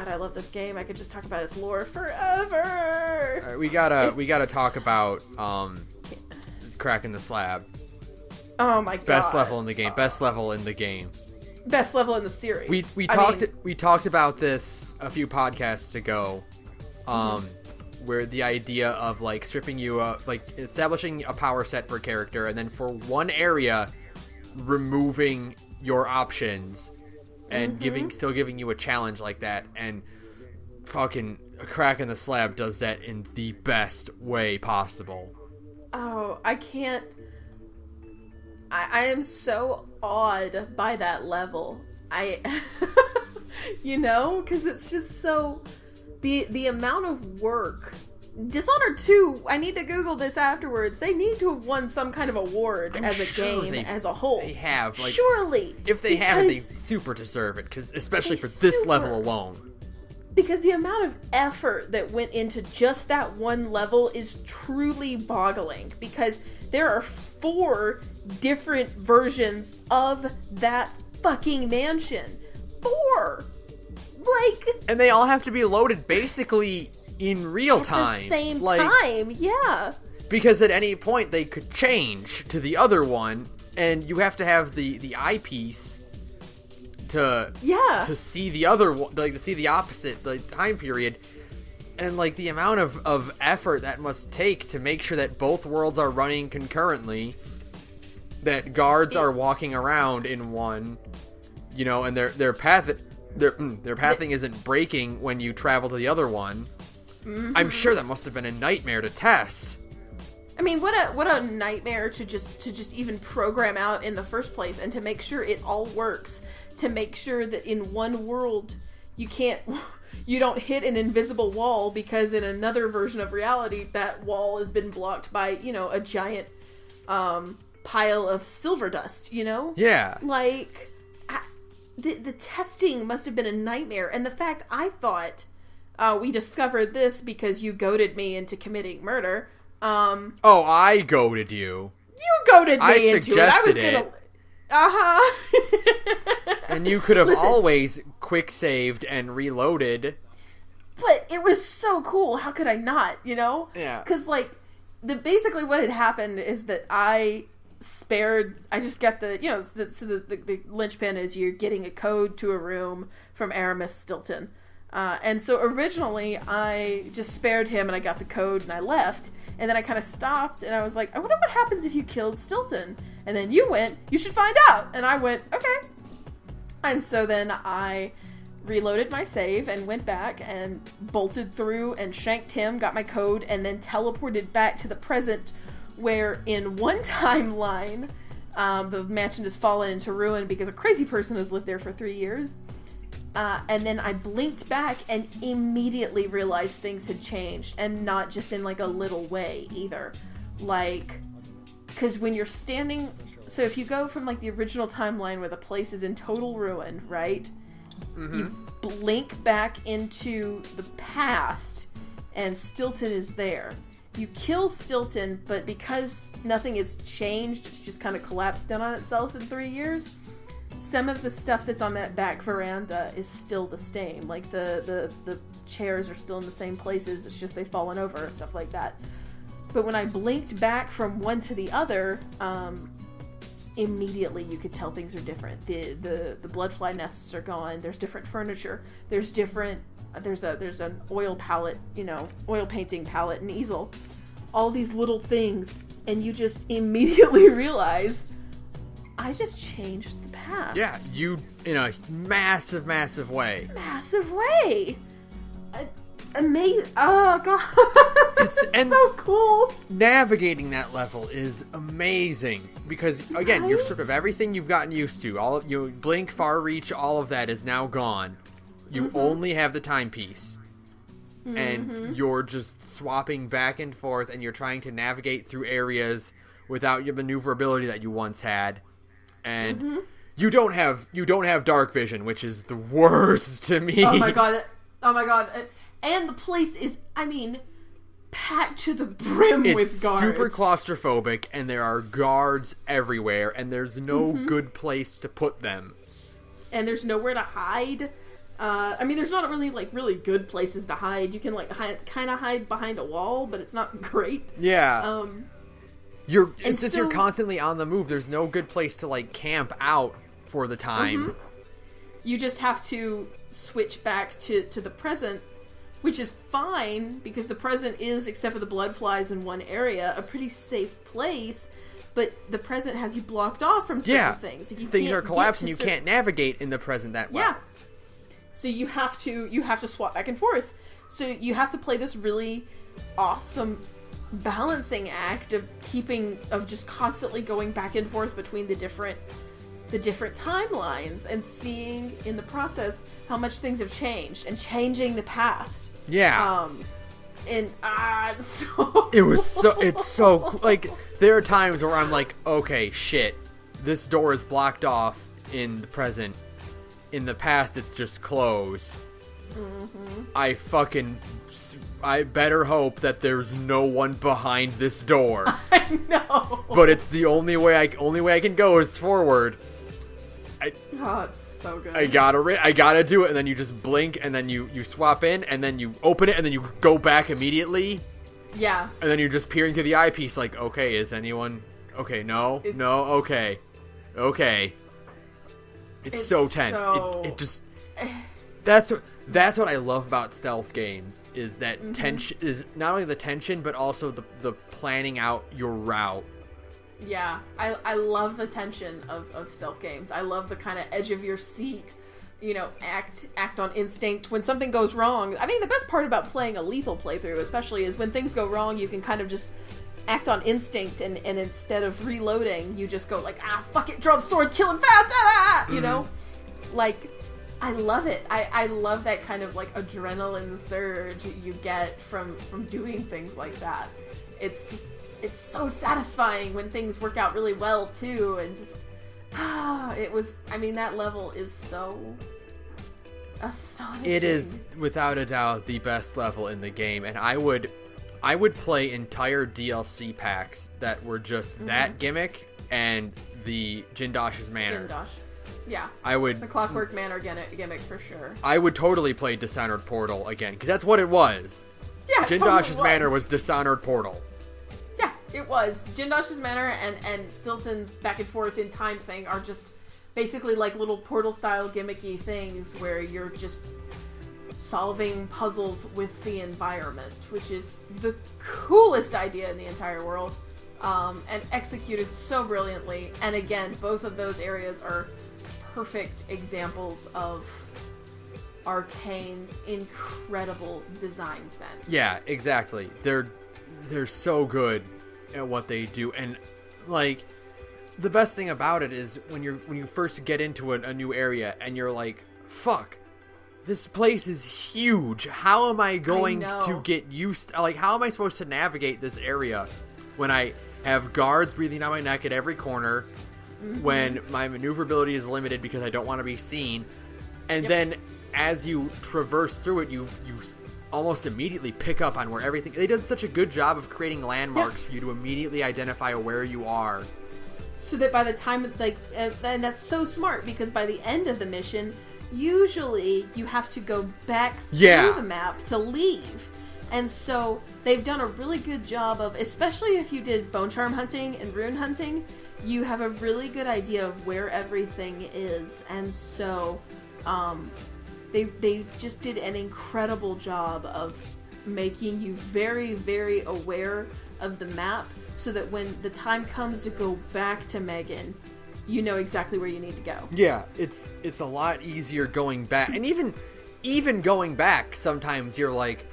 I love this game. I could just talk about its lore forever. All right, we gotta talk about cracking the slab. Oh my god. Best level in the game. Best level in the game. Best level in the series. We talked about this a few podcasts ago, where the idea of like stripping you up, like establishing a power set for a character, and then for one area, removing your options, and still giving you a challenge like that, and fucking Cracking the Slab does that in the best way possible. Oh, I can't. I am so awed by that level. You know, because it's just so the amount of work. Dishonored 2, I need to Google this afterwards. They need to have won some kind of award as a game as a whole. They have, like, surely. If they haven't, they super deserve it, because especially for this level alone. Because the amount of effort that went into just that one level is truly boggling. Because there are 4 different versions of that fucking mansion. 4! Like... And they all have to be loaded basically in real time. At the same time, yeah. Because at any point they could change to the other one, and you have to have the eyepiece to see the other one, like to see the opposite time period. And like the amount of effort that must take to make sure that both worlds are running concurrently, that guards are walking around in one, you know, and their pathing isn't breaking when you travel to the other one. Mm-hmm. I'm sure that must have been a nightmare to test. I mean, what a nightmare to just even program out in the first place, and to make sure it all works. To make sure that in one world you don't hit an invisible wall because in another version of reality, that wall has been blocked by, a giant pile of silver dust, Yeah. Like, the testing must have been a nightmare. And the fact I thought, we discovered this because you goaded me into committing murder. I goaded you. You goaded me into it. I was suggested gonna... Uh-huh. And you could have always quick saved and reloaded. But it was so cool. How could I not, Yeah. Because, basically what had happened is that I just got the linchpin is you're getting a code to a room from Aramis Stilton. And so originally I just spared him and I got the code and I left. And then I kind of stopped and I was like, I wonder what happens if you killed Stilton. And then you went, you should find out. And I went, okay. And so then I reloaded my save and went back and bolted through and shanked him, got my code, and then teleported back to the present where in one timeline, the mansion has fallen into ruin because a crazy person has lived there for 3 years. And then I blinked back and immediately realized things had changed, and not just in a little way either. Because when you're standing, so if you go from the original timeline where the place is in total ruin, right? Mm-hmm. You blink back into the past, and Stilton is there. You kill Stilton, but because nothing has changed, it's just kind of collapsed in on itself in 3 years. Some of the stuff that's on that back veranda is still the same. The chairs are still in the same places. It's just they've fallen over or stuff like that. But when I blinked back from one to the other, immediately you could tell things are different. The bloodfly nests are gone. There's different furniture. There's an oil palette, oil painting palette and easel. All these little things, and you just immediately realize I just changed the past. Yeah, you in a massive, massive way. Massive way. Amazing. Oh god, it's so cool. Navigating that level is amazing because again, you're sort of everything you've gotten used to. All you blink, far reach, all of that is now gone. You only have the timepiece, and you're just swapping back and forth, and you're trying to navigate through areas without your maneuverability that you once had. And you don't have dark vision, which is the worst to me. Oh my god. And the place is, packed to the brim with guards. It's super claustrophobic, and there are guards everywhere, and there's no good place to put them. And there's nowhere to hide. There's not really, really good places to hide. You can, kind of hide behind a wall, but it's not great. Yeah. You're constantly on the move. There's no good place to camp out for the time. You just have to switch back to the present, which is fine because the present is, except for the blood flies in one area, a pretty safe place. But the present has you blocked off from certain things. Things are collapsing. You can't navigate in the present that well. Yeah. So you have to swap back and forth. So you have to play this really awesome balancing act of just constantly going back and forth between the different timelines and seeing in the process how much things have changed and changing the past. Yeah. It's so it's so cool. There are times where I'm like, okay, shit, this door is blocked off in the present. In the past, it's just closed. I better hope that there's no one behind this door. I know. But it's the only way I can go is forward. It's so good. I gotta do it, and then you just blink, and then you swap in, and then you open it, and then you go back immediately. Yeah. And then you're just peering through the eyepiece, okay, is anyone? Okay, no, okay. It's so tense. It just that's what I love about stealth games is that tension is not only the tension but also the planning out your route. Yeah, I love the tension of stealth games. I love the kind of edge of your seat, act on instinct when something goes wrong. The best part about playing a lethal playthrough especially is when things go wrong, you can kind of just act on instinct and instead of reloading, you just go fuck it, draw the sword, kill him fast, I love it. I love that kind of like adrenaline surge you get from doing things like that. It's so satisfying when things work out really well too, and just that level is so astonishing. It is without a doubt the best level in the game, and I would play entire DLC packs that were just that gimmick and the Jindosh's Manor. Jindosh. Yeah. The Clockwork Manor gimmick for sure. I would totally play Dishonored Portal again, because that's what it was. Yeah, Jindosh's totally Manor was Dishonored Portal. Yeah, it was. Jindosh's Manor and Stilton's back and forth in time thing are just basically like little Portal-style gimmicky things where you're just solving puzzles with the environment, which is the coolest idea in the entire world, and executed so brilliantly. And again, both of those areas are perfect examples of Arcane's incredible design sense. Yeah, exactly. They're so good at what they do, and like the best thing about it is when you first get into a new area and you're like, fuck, this place is huge. How am I going to get used to, like, how am I supposed to navigate this area when I have guards breathing down my neck at every corner, when my maneuverability is limited because I don't want to be seen, and then as you traverse through it, you almost immediately pick up on where everything... They did such a good job of creating landmarks for you to immediately identify where you are. So that by the time, like, and that's so smart, because by the end of the mission, usually you have to go back through the map to leave. And so they've done a really good job of, especially if you did bone charm hunting and rune hunting, you have a really good idea of where everything is. And so they just did an incredible job of making you very, very aware of the map, so that when the time comes to go back to Megan, you know exactly where you need to go. Yeah, it's a lot easier going back. And even going back, sometimes you're like,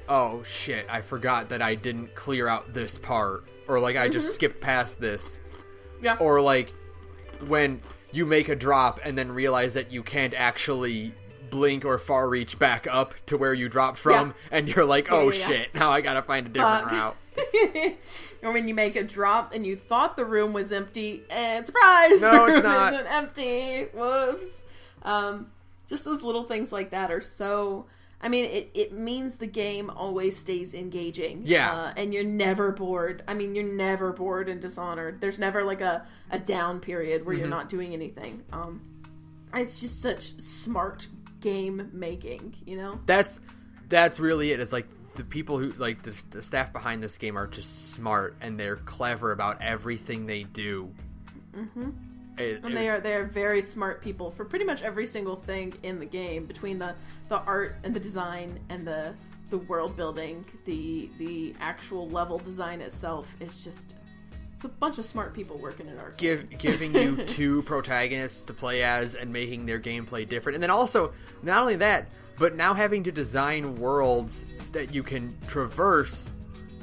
oh shit, I forgot that I didn't clear out this part. Or like, I just skipped past this. Yeah. Or like, when you make a drop and then realize that you can't actually blink or far reach back up to where you dropped from, and you're like, oh shit, now I gotta find a different route. Or when you make a drop and you thought the room was empty, and surprise, no, the room it's not. isn't empty. Whoops. Just those little things like that are so... I mean, it means the game always stays engaging. Yeah. And you're never bored. I mean, you're never bored in Dishonored. There's never like a down period where you're not doing anything. It's just such smart game making, you know? That's really it. It's like the people who, like, the staff behind this game are just smart, and they're clever about everything they do. And they are very smart people for pretty much every single thing in the game, between the art and the design and the world building, the actual level design itself. It's a bunch of smart people working at Arcane. Giving you two protagonists to play as and making their gameplay different. And then also, not only that, but now having to design worlds that you can traverse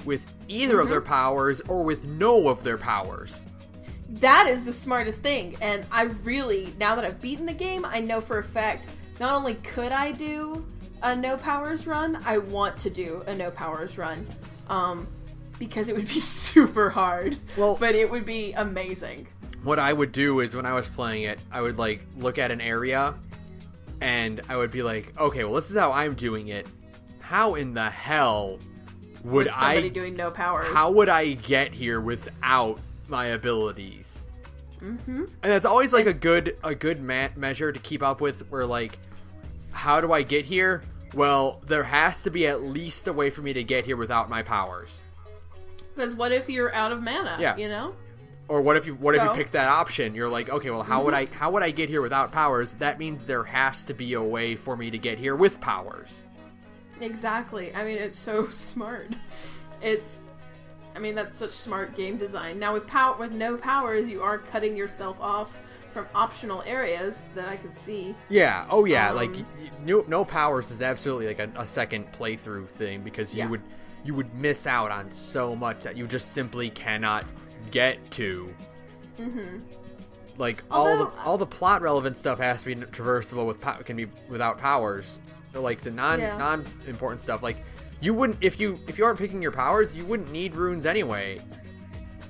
with either of their powers or with no of their powers. That is the smartest thing. And I really, now that I've beaten the game, I know for a fact, not only could I do a no powers run, I want to do a no powers run. Because it would be super hard. But it would be amazing. What I would do is, when I was playing it, I would like look at an area and I would be like, okay, well, this is how I'm doing it. How in the hell would somebody doing no powers? How would I get here without my abilities? And that's always like a good measure to keep up with, where like, how do I get here? Well, there has to be at least a way for me to get here without my powers. Because what if you're out of mana? Yeah. You know? Or what if you pick that option? You're like, okay, well, how would I get here without powers? That means there has to be a way for me to get here with powers. Exactly. I mean, it's so smart. That's such smart game design. Now with no powers, you are cutting yourself off from optional areas that I could see. Yeah. Oh yeah. Like no powers is absolutely like a second playthrough thing, because you would miss out on so much that you just simply cannot get to. like Although, all the plot relevant stuff has to be traversable can be without powers. So, like the non important stuff, like you wouldn't if you aren't picking your powers, you wouldn't need runes anyway,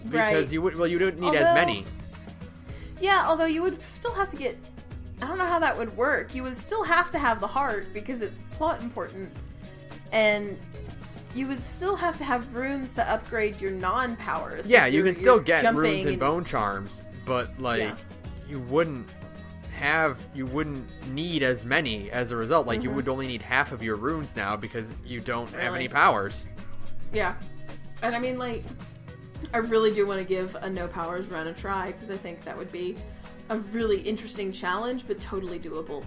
because you don't need as many. Yeah, although you would still have to get. I don't know how that would work. You would still have to have the heart because it's plot important, and you would still have to have runes to upgrade your non-powers. Yeah, you can still get runes and bone charms, but you wouldn't need as many as a result. Like you would only need half of your runes now because you don't have any powers. Yeah, and I mean, like, I really do want to give a no powers run a try because I think that would be a really interesting challenge, but totally doable.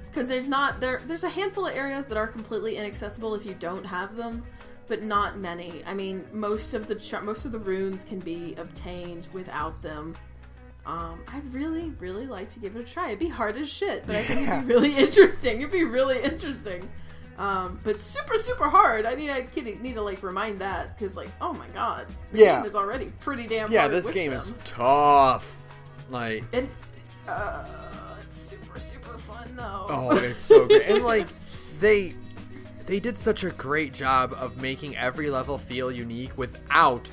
Because there's a handful of areas that are completely inaccessible if you don't have them, but not many. I mean, most of the runes can be obtained without them. I'd really, really like to give it a try. It'd be hard as shit, but I think it'd be really interesting. It'd be really interesting. But super, super hard. I need to like remind that because, like, oh my god, the game is already pretty damn hard. Yeah, this game is tough. Like, and it's super, super fun though. Oh, it's so great. And like, they did such a great job of making every level feel unique without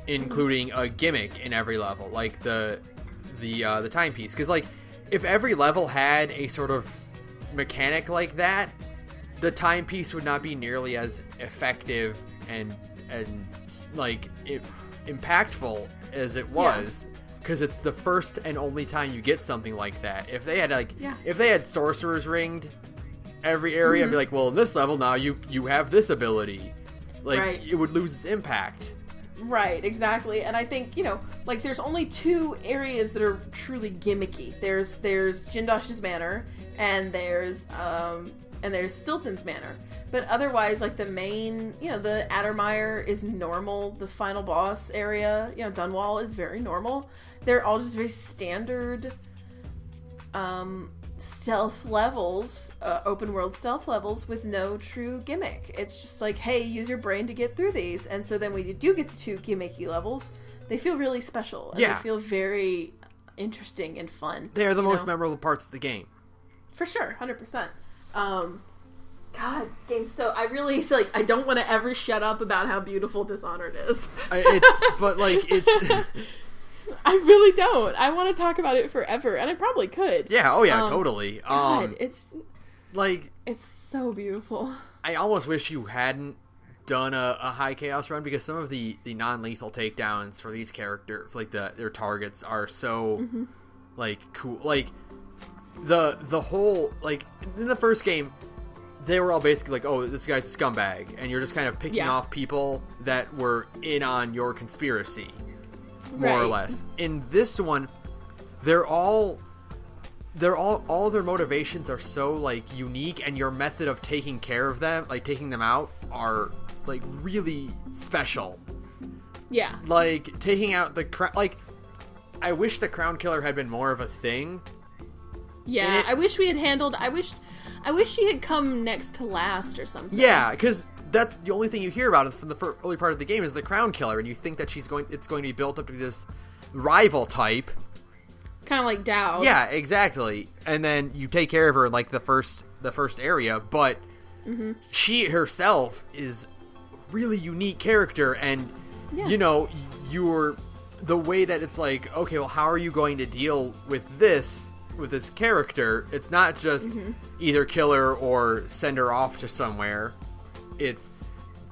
including a gimmick in every level, like the timepiece. Because like, if every level had a sort of mechanic like that, the timepiece would not be nearly as effective and like impactful as it was. Because it's the first and only time you get something like that. If they had sorcerer's ringed every area, I'd be like, well, in this level now you have this ability. Like, it would lose its impact. Right, exactly. And I think, like, there's only two areas that are truly gimmicky. There's Jindosh's Manor, and there's Stilton's Manor. But otherwise, like, the main, the Addermire is normal. The final boss area, Dunwall, is very normal. They're all just very standard stealth levels, open world stealth levels with no true gimmick. It's just like, hey, use your brain to get through these. And so then when you do get the two gimmicky levels, they feel really special. And they feel very interesting and fun. They are the most memorable parts of the game. For sure, 100%. God, game. So I really I don't want to ever shut up about how beautiful Dishonored is. I really don't. I want to talk about it forever, and I probably could. Yeah. Oh yeah. Totally. God, it's so beautiful. I almost wish you hadn't done a high chaos run because some of the non-lethal takedowns for these characters, like their targets, are so like cool. Like the whole, like, in the first game, they were all basically like, oh, this guy's a scumbag, and you're just kind of picking off people that were in on your conspiracy, more or less. In this one, all their motivations are so, like, unique, and your method of taking care of them, like taking them out, are, like, really special. Yeah. Like, taking out the like, I wish the Crown Killer had been more of a thing. Yeah, I wish we had handled. I wish she had come next to last or something. Yeah, because that's the only thing you hear about from the early part of the game is the Crown Killer, and you think that it's going to be built up to be this rival type, kind of like Dowd. Yeah, exactly. And then you take care of her in, like, the first area, but she herself is a really unique character, and you're the way that it's like, okay, well, how are you going to deal with this character? It's not just either kill her or send her off to somewhere. It's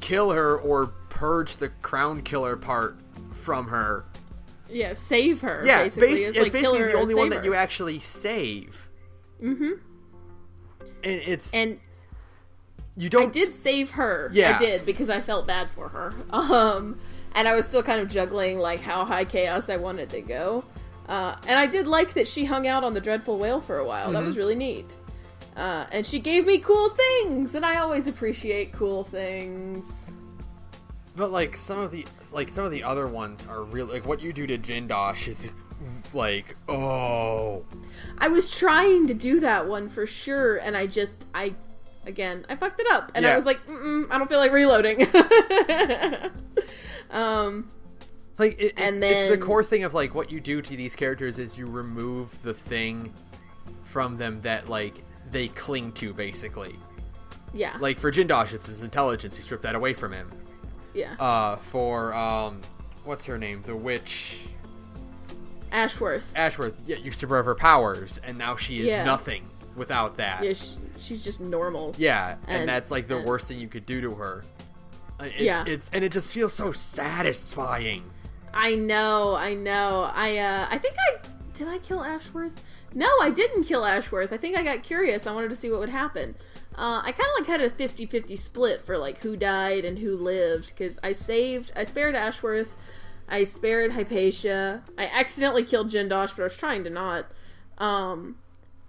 kill her or purge the Crown Killer part from her. Yeah, save her. Yeah, basically. It's like basically the only one that you actually save. And you don't. I did save her. Yeah, I did, because I felt bad for her. And I was still kind of juggling, like, how high chaos I wanted to go. And I did like that she hung out on the Dreadful Whale for a while. That was really neat. And she gave me cool things, and I always appreciate cool things. But, like, some of the other ones are really, like, what you do to Jindosh is, like, oh. I was trying to do that one for sure, and I fucked it up. And I was like, I don't feel like reloading. Like, it's the core thing of, like, what you do to these characters is you remove the thing from them that, like, they cling to, basically. Yeah. Like, for Jindosh, it's his intelligence. You strip that away from him. Yeah. What's her name? The witch... Ashworth. Yeah, you strip her of her powers, and now she is nothing without that. Yeah, she's just normal. Yeah, and that's, like, the worst thing you could do to her. And it just feels so satisfying. I know. I think did I kill Ashworth? No, I didn't kill Ashworth. I think I got curious. I wanted to see what would happen. I kind of, like, had a 50-50 split for, like, who died and who lived, because I spared Ashworth, I spared Hypatia, I accidentally killed Jindosh, but I was trying to not, and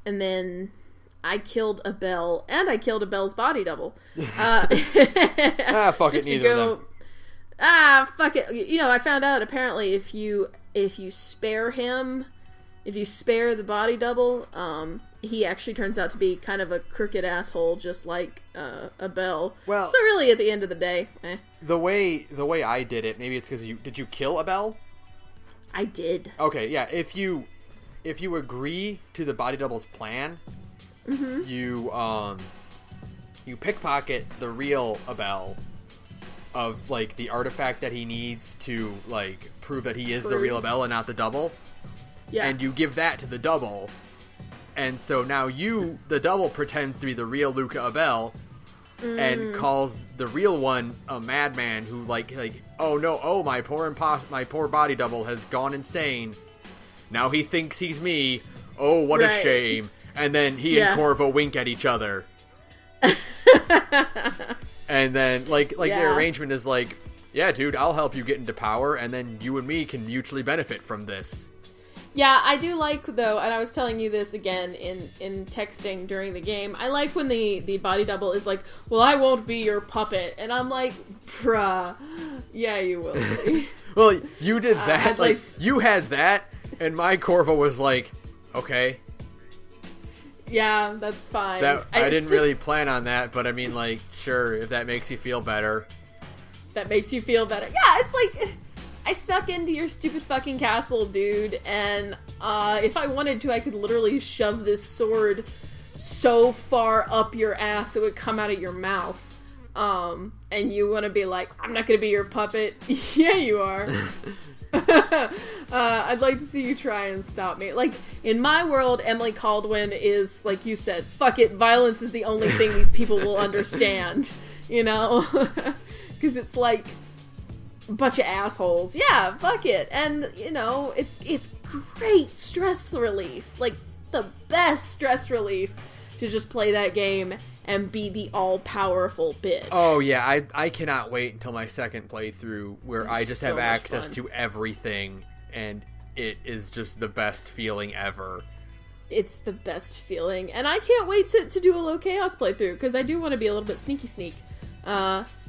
then I killed Abel, and I killed Abel's body double. Fuck it, neither of them. Fuck it. You know, I found out, apparently, if you spare him, if you spare the body double, he actually turns out to be kind of a crooked asshole, just like Abel. Well, so really, at the end of the day, The way I did it, maybe it's because did you kill Abel? I did. Okay, yeah. If you agree to the body double's plan, you pickpocket the real Abel of, like, the artifact that he needs to, like, prove that he is the real Abel and not the double. Yeah. And you give that to the double. And so now the double pretends to be the real Luca Abel and calls the real one a madman who, like, oh no, my poor body double has gone insane. Now he thinks he's me. Oh, what a shame. And then he and Corvo wink at each other. And then, like the arrangement is like, yeah, dude, I'll help you get into power, and then you and me can mutually benefit from this. Yeah, I do like, though, and I was telling you this again in texting during the game, I like when the body double is like, well, I won't be your puppet. And I'm like, bruh, yeah, you will be. Well, you did that. Like, you had that, and my Corvo was like, okay. Yeah, that's fine. I didn't really plan on that, but I mean, like, sure, if that makes you feel better. That makes you feel better. Yeah, it's like... I snuck into your stupid fucking castle, dude, and if I wanted to, I could literally shove this sword so far up your ass it would come out of your mouth. And you want to be like, I'm not going to be your puppet. Yeah, you are. I'd like to see you try and stop me. Like, in my world, Emily Caldwin is, like you said, fuck it, violence is the only thing these people will understand, you know? Because it's like... bunch of assholes. Yeah, fuck it. And, you know, it's great stress relief. Like, the best stress relief to just play that game and be the all-powerful bitch. Oh, yeah. I cannot wait until my second playthrough where I just have access to everything, and it is just the best feeling ever. It's the best feeling. And I can't wait to do a low chaos playthrough, because I do want to be a little bit sneaky.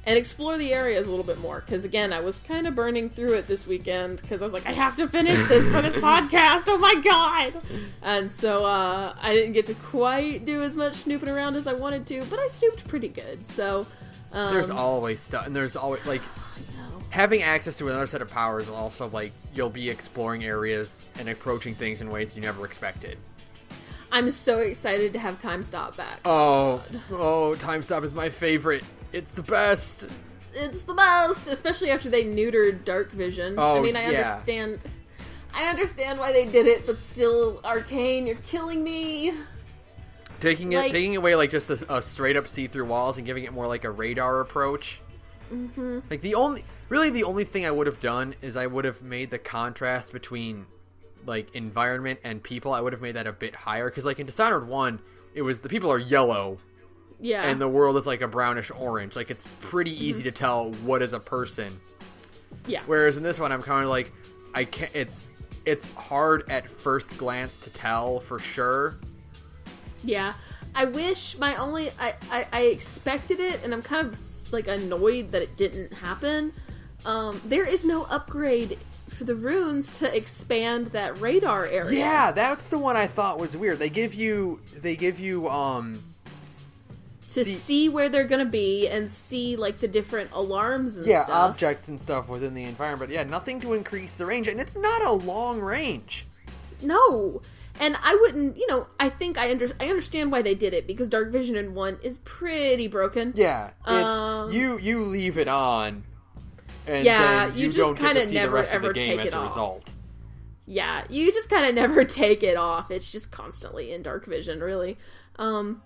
And explore the areas a little bit more. Because, again, I was kind of burning through it this weekend. Because I was like, I have to finish this for this podcast. Oh, my God. And so I didn't get to quite do as much snooping around as I wanted to. But I snooped pretty good. So there's always stuff. And there's always, like, having access to another set of powers will also, like, you'll be exploring areas and approaching things in ways you never expected. I'm so excited to have Time Stop back. Oh, Time Stop is my favorite. It's the best. It's the best, especially after they neutered Dark Vision. Oh, I mean, I understand why they did it, but still, Arcane, you're killing me. Taking away, like, just a straight up see-through walls and giving it more like a radar approach. Mm-hmm. Like, the only thing I would have done is I would have made the contrast between, like, environment and people, I would have made that a bit higher. Because, like, in Dishonored 1, it was, the people are yellow. Yeah. And the world is like a brownish orange. Like, it's pretty easy to tell what is a person. Yeah. Whereas in this one, I'm kind of like, I can't. It's hard at first glance to tell for sure. Yeah. I wish I expected it, and I'm kind of like annoyed that it didn't happen. There is no upgrade for the runes to expand that radar area. Yeah, that's the one I thought was weird. They give you to see where they're gonna be and see, like, the different alarms and stuff. Yeah, objects and stuff within the environment. Yeah, nothing to increase the range, and it's not a long range. No. And I wouldn't, I think I understand why they did it, because dark vision in 1 is pretty broken. Yeah, it's, you leave it on, and yeah, then you just kind of never ever take it off. Result. Yeah, you just kind of never take it off. It's just constantly in dark vision, really. In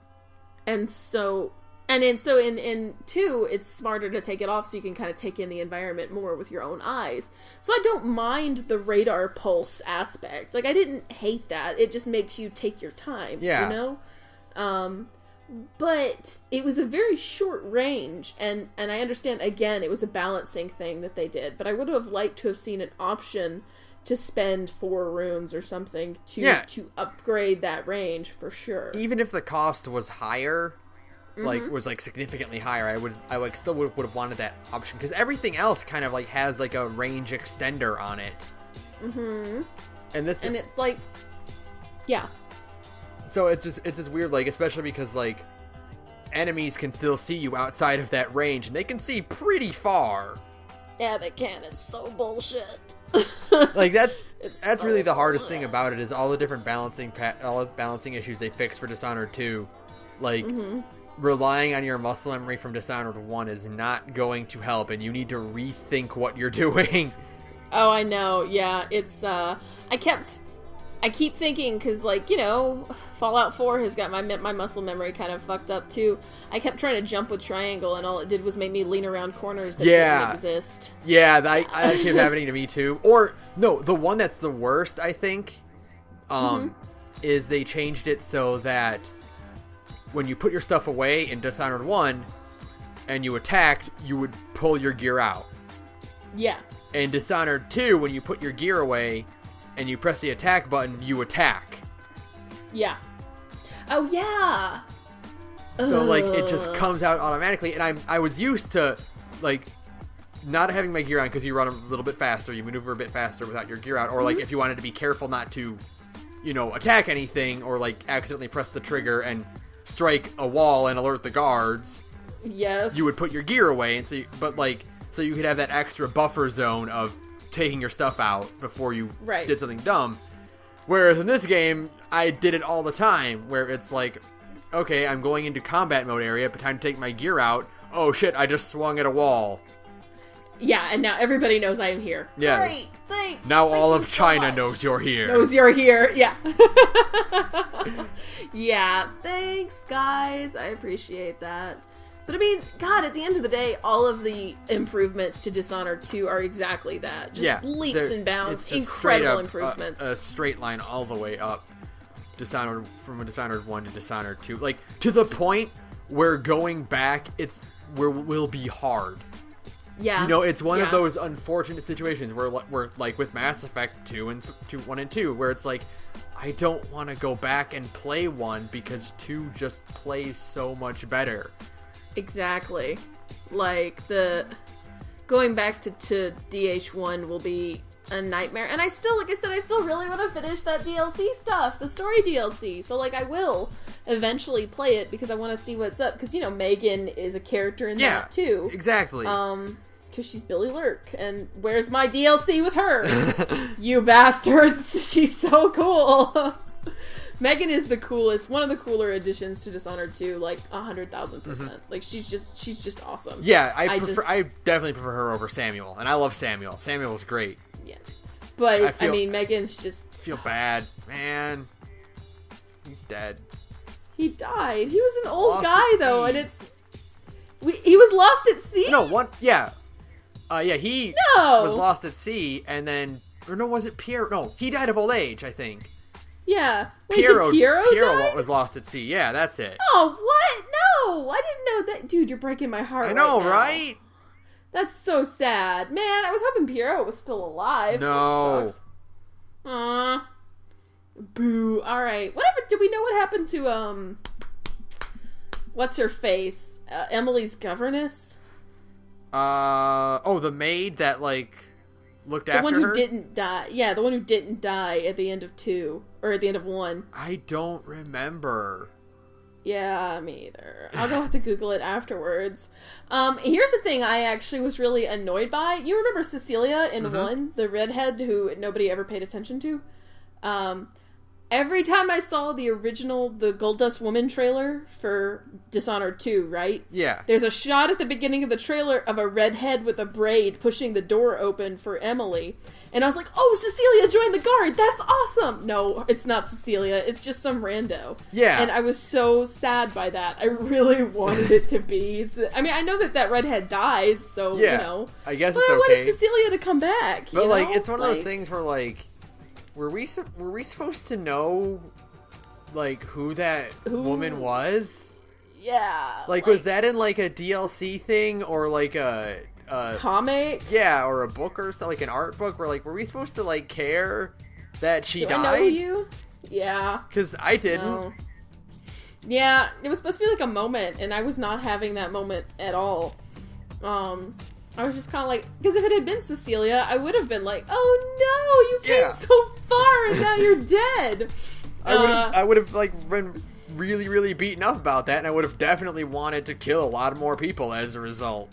2, it's smarter to take it off so you can kind of take in the environment more with your own eyes. So I don't mind the radar pulse aspect. Like, I didn't hate that. It just makes you take your time, But it was a very short range, and I understand, again, it was a balancing thing that they did, but I would have liked to have seen an option to spend 4 runes or something to upgrade that range, for sure. Even if the cost was higher... was significantly higher, I still would have wanted that option, because everything else kind of has a range extender on it. And it's like, yeah. So it's just weird, especially because enemies can still see you outside of that range, and they can see pretty far. Yeah, they can. It's so bullshit. That's really the hardest thing about it, is all the different balancing issues they fixed for Dishonored 2. Relying on your muscle memory from Dishonored 1 is not going to help, and you need to rethink what you're doing. Oh, I know. Yeah, it's, I keep thinking, because, Fallout 4 has got my muscle memory kind of fucked up, too. I kept trying to jump with triangle, and all it did was make me lean around corners that didn't exist. Yeah, that kept happening to me, too. Or, no, the one that's the worst, I think, is they changed it so that when you put your stuff away in Dishonored 1 and you attacked, you would pull your gear out. Yeah. In Dishonored 2, when you put your gear away and you press the attack button, you attack. Yeah. Oh, yeah. So, it just comes out automatically, and I was used to, not having my gear on, because you run a little bit faster, you maneuver a bit faster without your gear out, or, if you wanted to be careful not to, attack anything, or, accidentally press the trigger and strike a wall and alert the guards. Yes. You would put your gear away, and so you could have that extra buffer zone of taking your stuff out before you did something dumb. Whereas in this game, I did it all the time, where it's okay, I'm going into combat mode area, but time to take my gear out. Oh shit, I just swung at a wall. Yeah, and now everybody knows I am here. Yes. Great, thanks. Now all of China knows you're here. Knows you're here, yeah. Yeah, thanks, guys. I appreciate that. But I mean, God, at the end of the day, all of the improvements to Dishonored 2 are exactly that. Just leaps and bounds, incredible improvements. A straight line all the way up. From Dishonored 1 to Dishonored 2. To the point where going back, will be hard. Yeah. It's one of those unfortunate situations where with Mass Effect 1 and 2, where it's I don't want to go back and play 1 because 2 just plays so much better. Exactly. Going back to DH1 will be a nightmare. And I still really want to finish that DLC stuff, the story DLC. So, I will eventually play it because I want to see what's up. Because, Megan is a character in that, too. Exactly. Because she's Billy Lurk. And where's my DLC with her? You bastards. She's so cool. Megan is the coolest, one of the cooler additions to Dishonored 2, 100,000%. She's just awesome. Yeah, I definitely prefer her over Samuel, and I love Samuel. Samuel's great. Yeah. But, Megan's just... I feel bad. Man. He's dead. He died. He was an old guy, though, and he was lost at sea? No, he was lost at sea, and then... Or no, was it Pierre? No, he died of old age, I think. Yeah. Wait, Piero did Piero die? Was lost at sea. Yeah, that's it. Oh, what? No! I didn't know that. Dude, you're breaking my heart I know, right now. Right? That's so sad. Man, I was hoping Piero was still alive. No. Aww. Boo. Alright. Whatever. Did we know what happened to, what's her face? Emily's governess? The maid that, looked after her? The one who didn't die. Yeah, the one who didn't die at the end of 2. Or at the end of 1. I don't remember. Yeah, me either. I'll go have to Google it afterwards. Here's the thing I actually was really annoyed by. You remember Cecilia in 1, the redhead who nobody ever paid attention to? Every time I saw the Gold Dust Woman trailer for Dishonored 2, right? Yeah. There's a shot at the beginning of the trailer of a redhead with a braid pushing the door open for Emily. And I was like, oh, Cecilia joined the guard! That's awesome! No, it's not Cecilia. It's just some rando. Yeah. And I was so sad by that. I really wanted it to be. I mean, I know that redhead dies, so, yeah, you know. I guess but it's okay. I wanted Cecilia to come back, But, you like, know? it's one of those things where, like, were we supposed to know, like, who that woman was? Yeah. Like, was that in, like, a DLC thing, or, like, a comic? Yeah, or a book or something, like an art book, where, like, were we supposed to, like, care that she died? I know you? Yeah. Because I didn't. No. Yeah, it was supposed to be, like, a moment, and I was not having that moment at all. I was just kind of like, because if it had been Cecilia, I would have been like, oh no, you came so far and now you're dead. I would have like been really, really beaten up about that, and I would have definitely wanted to kill a lot more people as a result.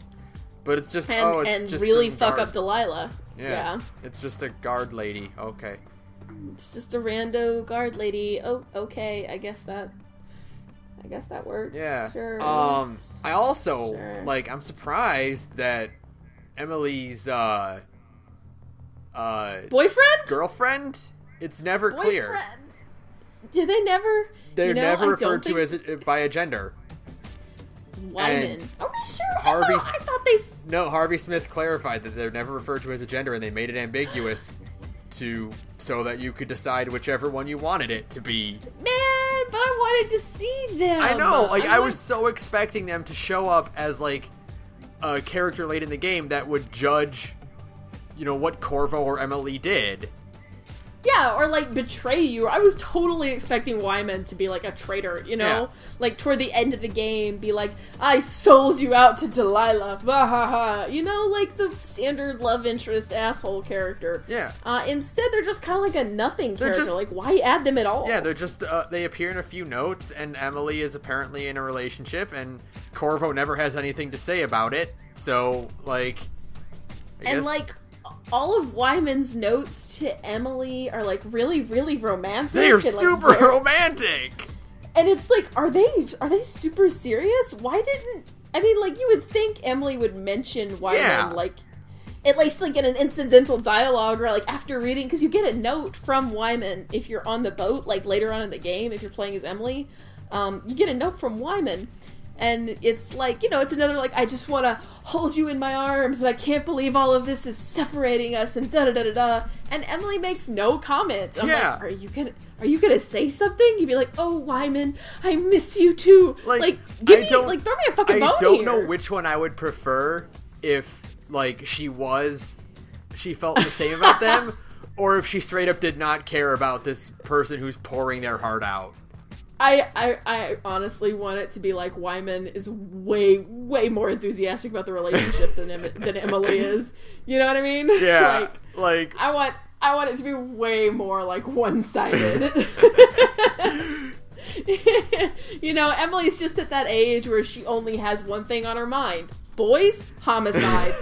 But it's just and just really fuck up Delilah. Yeah, it's just a guard lady. Okay, it's just a rando guard lady. Oh, okay, I guess that works. Yeah. Sure. I also like. I'm surprised that Emily's boyfriend, girlfriend. It's never clear. Do they never? They're never referred to as by a gender. Wyman. Are we sure? Harvey, I thought they. No, Harvey Smith clarified that they're never referred to as a gender, and they made it ambiguous so that you could decide whichever one you wanted it to be. Man, but I wanted to see them. I know, like I was so expecting them to show up as like a character late in the game that would judge, you know, what Corvo or Emily did. Yeah, or like betray you. I was totally expecting Wyman to be like a traitor, you know? Yeah. Like toward the end of the game, be like, I sold you out to Delilah. Bahaha. You know, like the standard love interest asshole character. Yeah. Instead, they're just kind of like a nothing character. Just, like, why add them at all? Yeah, they're just, they appear in a few notes, and Emily is apparently in a relationship, and Corvo never has anything to say about it. So, like, I guess... like, all of Wyman's notes to Emily are like really, really romantic. They are and, super romantic. And it's like, are they super serious? Why didn't like you would think Emily would mention Wyman like at least like in an incidental dialogue or like after reading, because you get a note from Wyman if you're on the boat like later on in the game if you're playing as Emily. You get a note from Wyman. And it's like, you know, it's another like, I just want to hold you in my arms, and I can't believe all of this is separating us, and da-da-da-da-da. And Emily makes no comment. I'm like, are you gonna say something? You'd be like, oh, Wyman, I miss you too. Like give me, throw me a fucking bone here. I don't know which one I would prefer if, like, she felt the same about them, or if she straight up did not care about this person who's pouring their heart out. I honestly want it to be like Wyman is way, way more enthusiastic about the relationship than Emily is. You know what I mean? Yeah. like I want it to be way more like one-sided. You know, Emily's just at that age where she only has one thing on her mind: boys, homicide.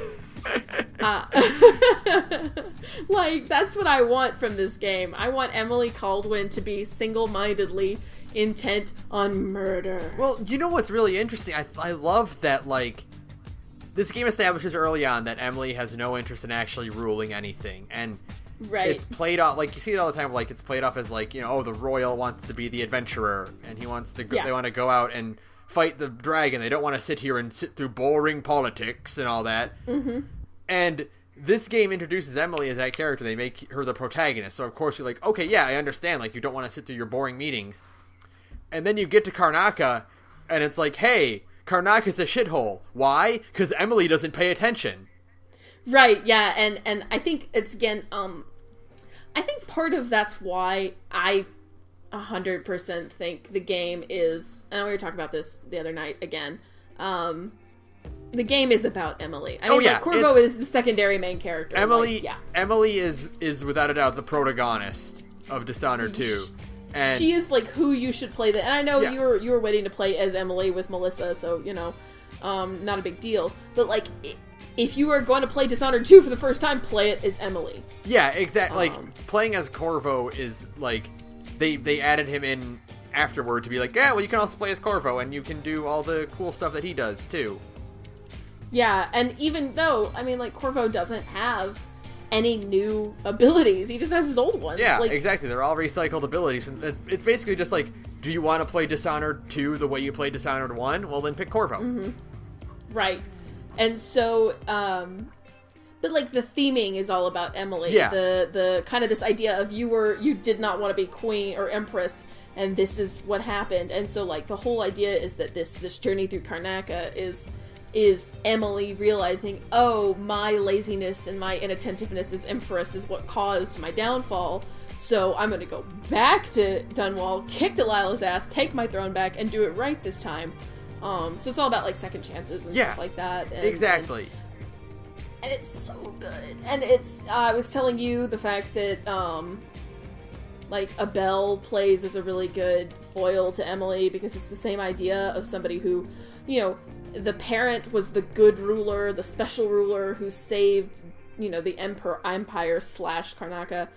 Like, that's what I want from this game. I want Emily Caldwin to be single-mindedly intent on murder. Well, you know what's really interesting? I love that, like, this game establishes early on that Emily has no interest in actually ruling anything, and it's played off, like, you see it all the time, like, it's played off as, like, you know, oh, the royal wants to be the adventurer, and he wants to go, they want to go out and fight the dragon, they don't want to sit here and sit through boring politics and all that. Mm-hmm. And this game introduces Emily as that character. They make her the protagonist, so of course you're like, okay, yeah, I understand, like, you don't want to sit through your boring meetings. And then you get to Karnaca, and it's like, hey, Karnaca's a shithole. Why? Because Emily doesn't pay attention. Right, yeah, and I think it's, again, I think part of that's why I 100% think the game is, and we were talking about this the other night again, the game is about Emily. I mean, like, Corvo is the secondary main character. Emily, like, Emily is without a doubt the protagonist of Dishonored 2. And she is, like, who you should play. And I know Yeah. you were waiting to play as Emily with Melissa, so, you know, not a big deal. But, like, if you are going to play Dishonored 2 for the first time, play it as Emily. Yeah, exactly. Like, playing as Corvo is, like, they added him in afterward to be like, yeah, well, you can also play as Corvo, and you can do all the cool stuff that he does, too. Yeah, and even though, I mean, like, Corvo doesn't have any new abilities. He just has his old ones. Yeah, like, exactly. They're all recycled abilities. And it's basically just like, do you want to play Dishonored 2 the way you played Dishonored 1? Well, then pick Corvo. Mm-hmm. Right. And so, but, like, the theming is all about Emily. Yeah. The kind of this idea of you did not want to be queen or empress, and this is what happened. And so, like, the whole idea is that this journey through Karnaca is Emily realizing, oh, my laziness and my inattentiveness as empress is what caused my downfall. So I'm going to go back to Dunwall, kick Delilah's ass, take my throne back, and do it right this time. So it's all about, like, second chances and stuff like that. And, exactly. And it's so good. And it's, I was telling you the fact that, like, Abel plays as a really good foil to Emily, because it's the same idea of somebody who, you know, the parent was the good ruler, the special ruler who saved, you know, the empire / Karnaca,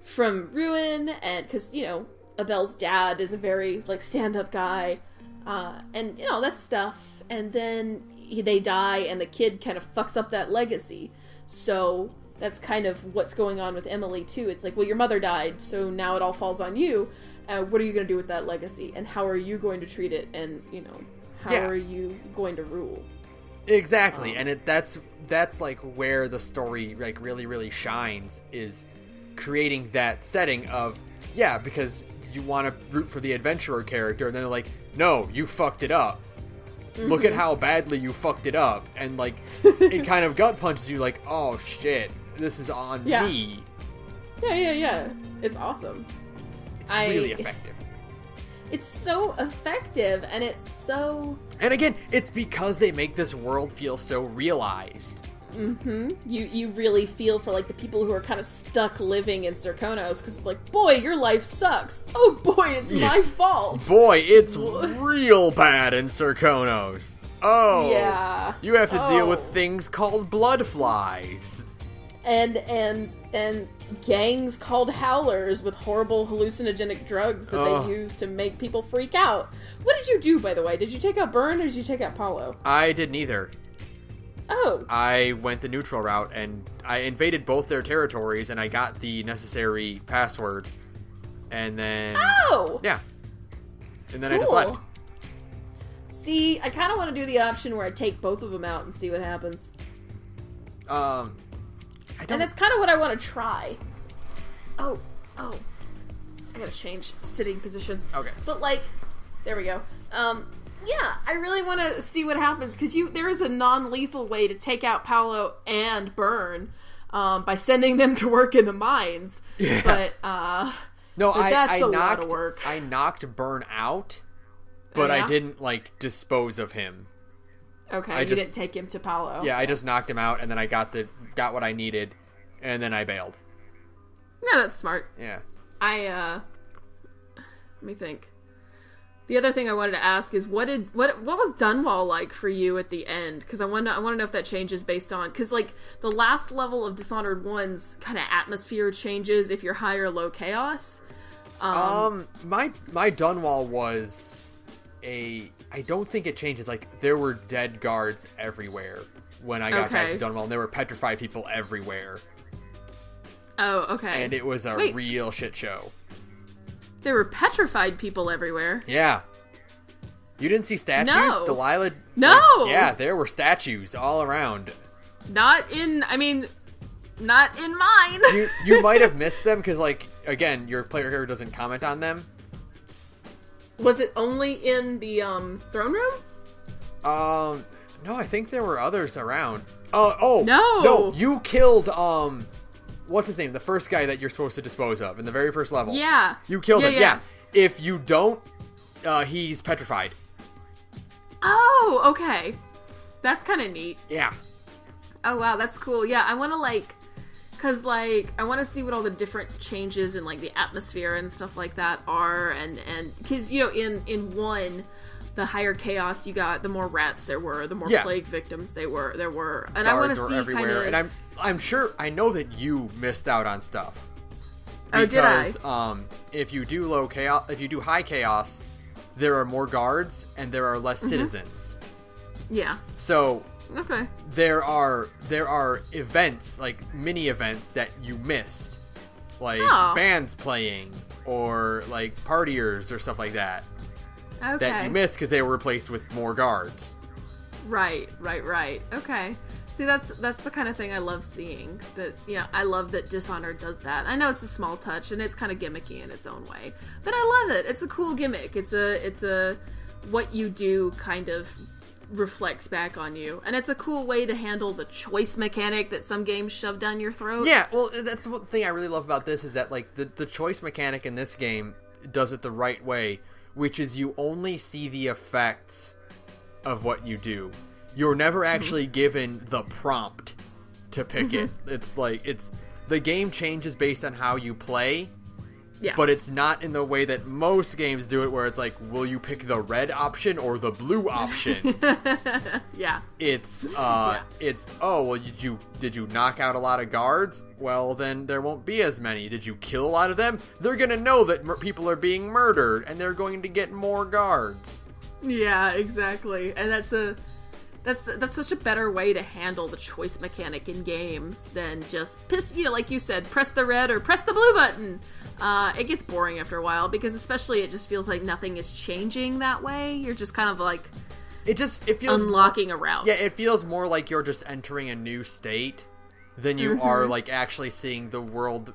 from ruin, and, because, you know, Abel's dad is a very, like, stand-up guy, and, you know, that stuff, and then they die, and the kid kind of fucks up that legacy, so that's kind of what's going on with Emily, too. It's like, well, your mother died, so now it all falls on you, what are you going to do with that legacy, and how are you going to treat it, and, you know, how are you going to rule? Exactly, and that's like where the story, like, really, really shines, is creating that setting of, yeah, because you want to root for the adventurer character, and then they're like, no, you fucked it up. Mm-hmm. Look at how badly you fucked it up, and, like, it kind of gut punches you, like, oh shit, this is on me. Yeah. It's awesome. It's really effective. It's so effective, and it's so... And again, it's because they make this world feel so realized. Mm-hmm. You really feel for, like, the people who are kind of stuck living in Serkonos, because it's like, boy, your life sucks. Oh boy, it's my fault. Boy, it's real bad in Serkonos. Oh. Yeah. You have to deal with things called blood flies. And gangs called howlers with horrible hallucinogenic drugs that they use to make people freak out. What did you do, by the way? Did you take out Burn or did you take out Paulo? I did neither. Oh. I went the neutral route, and I invaded both their territories, and I got the necessary password, and then... Oh! Yeah. And then I just left. See, I kind of want to do the option where I take both of them out and see what happens. And that's kind of what I want to try. Oh. I gotta change sitting positions. Okay. But, like, there we go. Yeah, I really want to see what happens, because there is a non-lethal way to take out Paulo and Burn, by sending them to work in the mines. Yeah. But, that's a lot of work. I knocked Burn out, but I didn't, like, dispose of him. Okay, you didn't take him to Paulo. Yeah, I just knocked him out, and then I got what I needed, and then I bailed. Yeah, that's smart. Yeah. Let me think. The other thing I wanted to ask is what was Dunwall like for you at the end? Because I want to know if that changes based on, because, like, the last level of Dishonored 1's kind of atmosphere changes if you're high or low chaos. My Dunwall was I don't think it changes. Like, there were dead guards everywhere when I got back to Dunwall, and there were petrified people everywhere. Oh, okay. And it was a real shit show. There were petrified people everywhere. Yeah. You didn't see statues? No. Delilah? No! Like, yeah, there were statues all around. Not in mine. You might have missed them, because, like, again, your player here doesn't comment on them. Was it only in the, throne room? No, I think there were others around. No! No, you killed, what's his name? The first guy that you're supposed to dispose of in the very first level. Yeah. You killed him. Yeah. If you don't, he's petrified. Oh, okay. That's kind of neat. Yeah. Oh, wow, that's cool. Yeah, I want to, like... Because, like, I want to see what all the different changes in, like, the atmosphere and stuff like that are. And because, you know, in 1, the higher chaos you got, the more rats there were, the more plague victims there were. And Guards I want to see everywhere. kind of... And I'm sure, I know that you missed out on stuff. Because, did I? If you do high chaos, there are more guards and there are less citizens. Yeah. So... Okay. There are events, like mini events that you missed, like bands playing or like partiers or stuff like that. Okay. That you missed because they were replaced with more guards. Right. Okay. See, that's the kind of thing I love seeing. That I love that Dishonored does that. I know it's a small touch and it's kind of gimmicky in its own way, but I love it. It's a cool gimmick. It's a what you do kind of reflects back on you, and it's a cool way to handle the choice mechanic that some games shove down your throat. Yeah, well, that's the thing I really love about this is that, like, the choice mechanic in this game does it the right way, which is you only see the effects of what you do. You're never actually given the prompt to pick it. It's like, the game changes based on how you play. Yeah. But it's not in the way that most games do it, where it's like, will you pick the red option or the blue option? Yeah. It's oh, well, did you knock out a lot of guards? Well, then there won't be as many. Did you kill a lot of them? They're gonna know that people are being murdered, and they're going to get more guards. Yeah, exactly. And that's such a better way to handle the choice mechanic in games than just like you said, press the red or press the blue button. It gets boring after a while because especially it just feels like nothing is changing that way. You're just kind of like it feels unlocking a route. Yeah, it feels more like you're just entering a new state than you are like actually seeing the world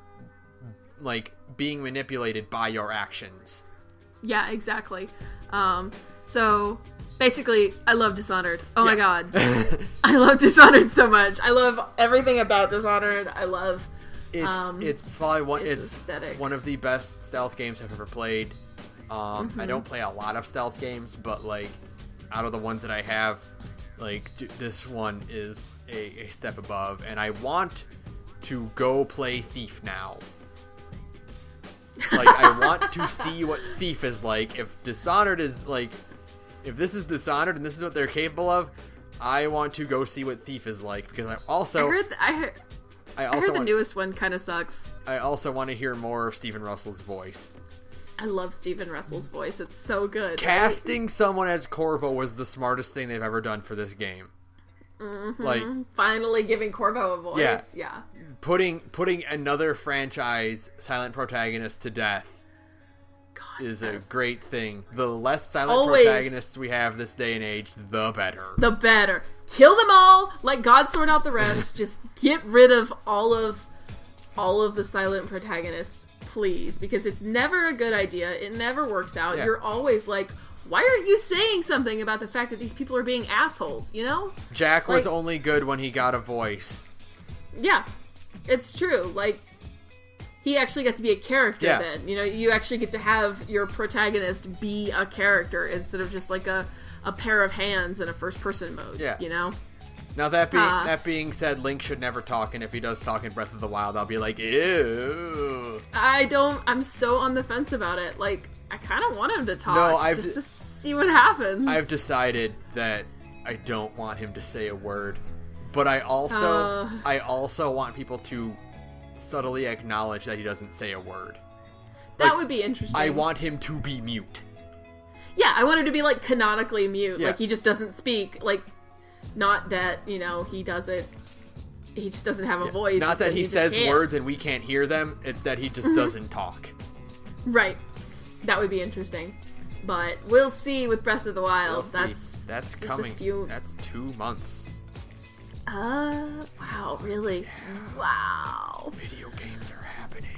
like being manipulated by your actions. Yeah, exactly. So basically, I love Dishonored. Oh my god. I love Dishonored so much. I love everything about Dishonored. I love it's probably one of the best stealth games I've ever played. I don't play a lot of stealth games, but like out of the ones that I have, like this one is a step above, and I want to go play Thief now. Like I want to see what Thief is like. If Dishonored is like, if this is Dishonored and this is what they're capable of, I want to go see what Thief is like, because I heard the newest one kind of sucks. I also want to hear more of Stephen Russell's voice. I love Stephen Russell's voice. It's so good. Casting someone as Corvo was the smartest thing they've ever done for this game. Like finally giving Corvo a voice. Yeah. Putting another franchise silent protagonist to death is a great thing. The less silent protagonists we have this day and age, the better. The better. Kill them all. Let God sort out the rest. Just get rid of all of the silent protagonists, please, because it's never a good idea. It never works out. Yeah. You're always like, why aren't you saying something about the fact that these people are being assholes, you know? Jack was only good when he got a voice. Yeah, it's true. Like, he actually got to be a character then. You know, you actually get to have your protagonist be a character instead of just like a pair of hands in a first-person mode, you know? Now, that being said, Link should never talk, and if he does talk in Breath of the Wild, I'll be like, ew. I'm so on the fence about it. Like, I kind of want him to talk, just to see what happens. I've decided that I don't want him to say a word, but I also want people to subtly acknowledge that he doesn't say a word. That would be interesting. I want him to be mute. Yeah, I want him to be, like, canonically mute. Yeah. Like, he just doesn't speak. Like, not that, you know, he just doesn't have a voice. Not that he says words and we can't hear them. It's that he just doesn't talk. Right. That would be interesting. But we'll see with Breath of the Wild. That's coming. That's 2 months. Wow, really? Yeah. Wow. Video games are happening.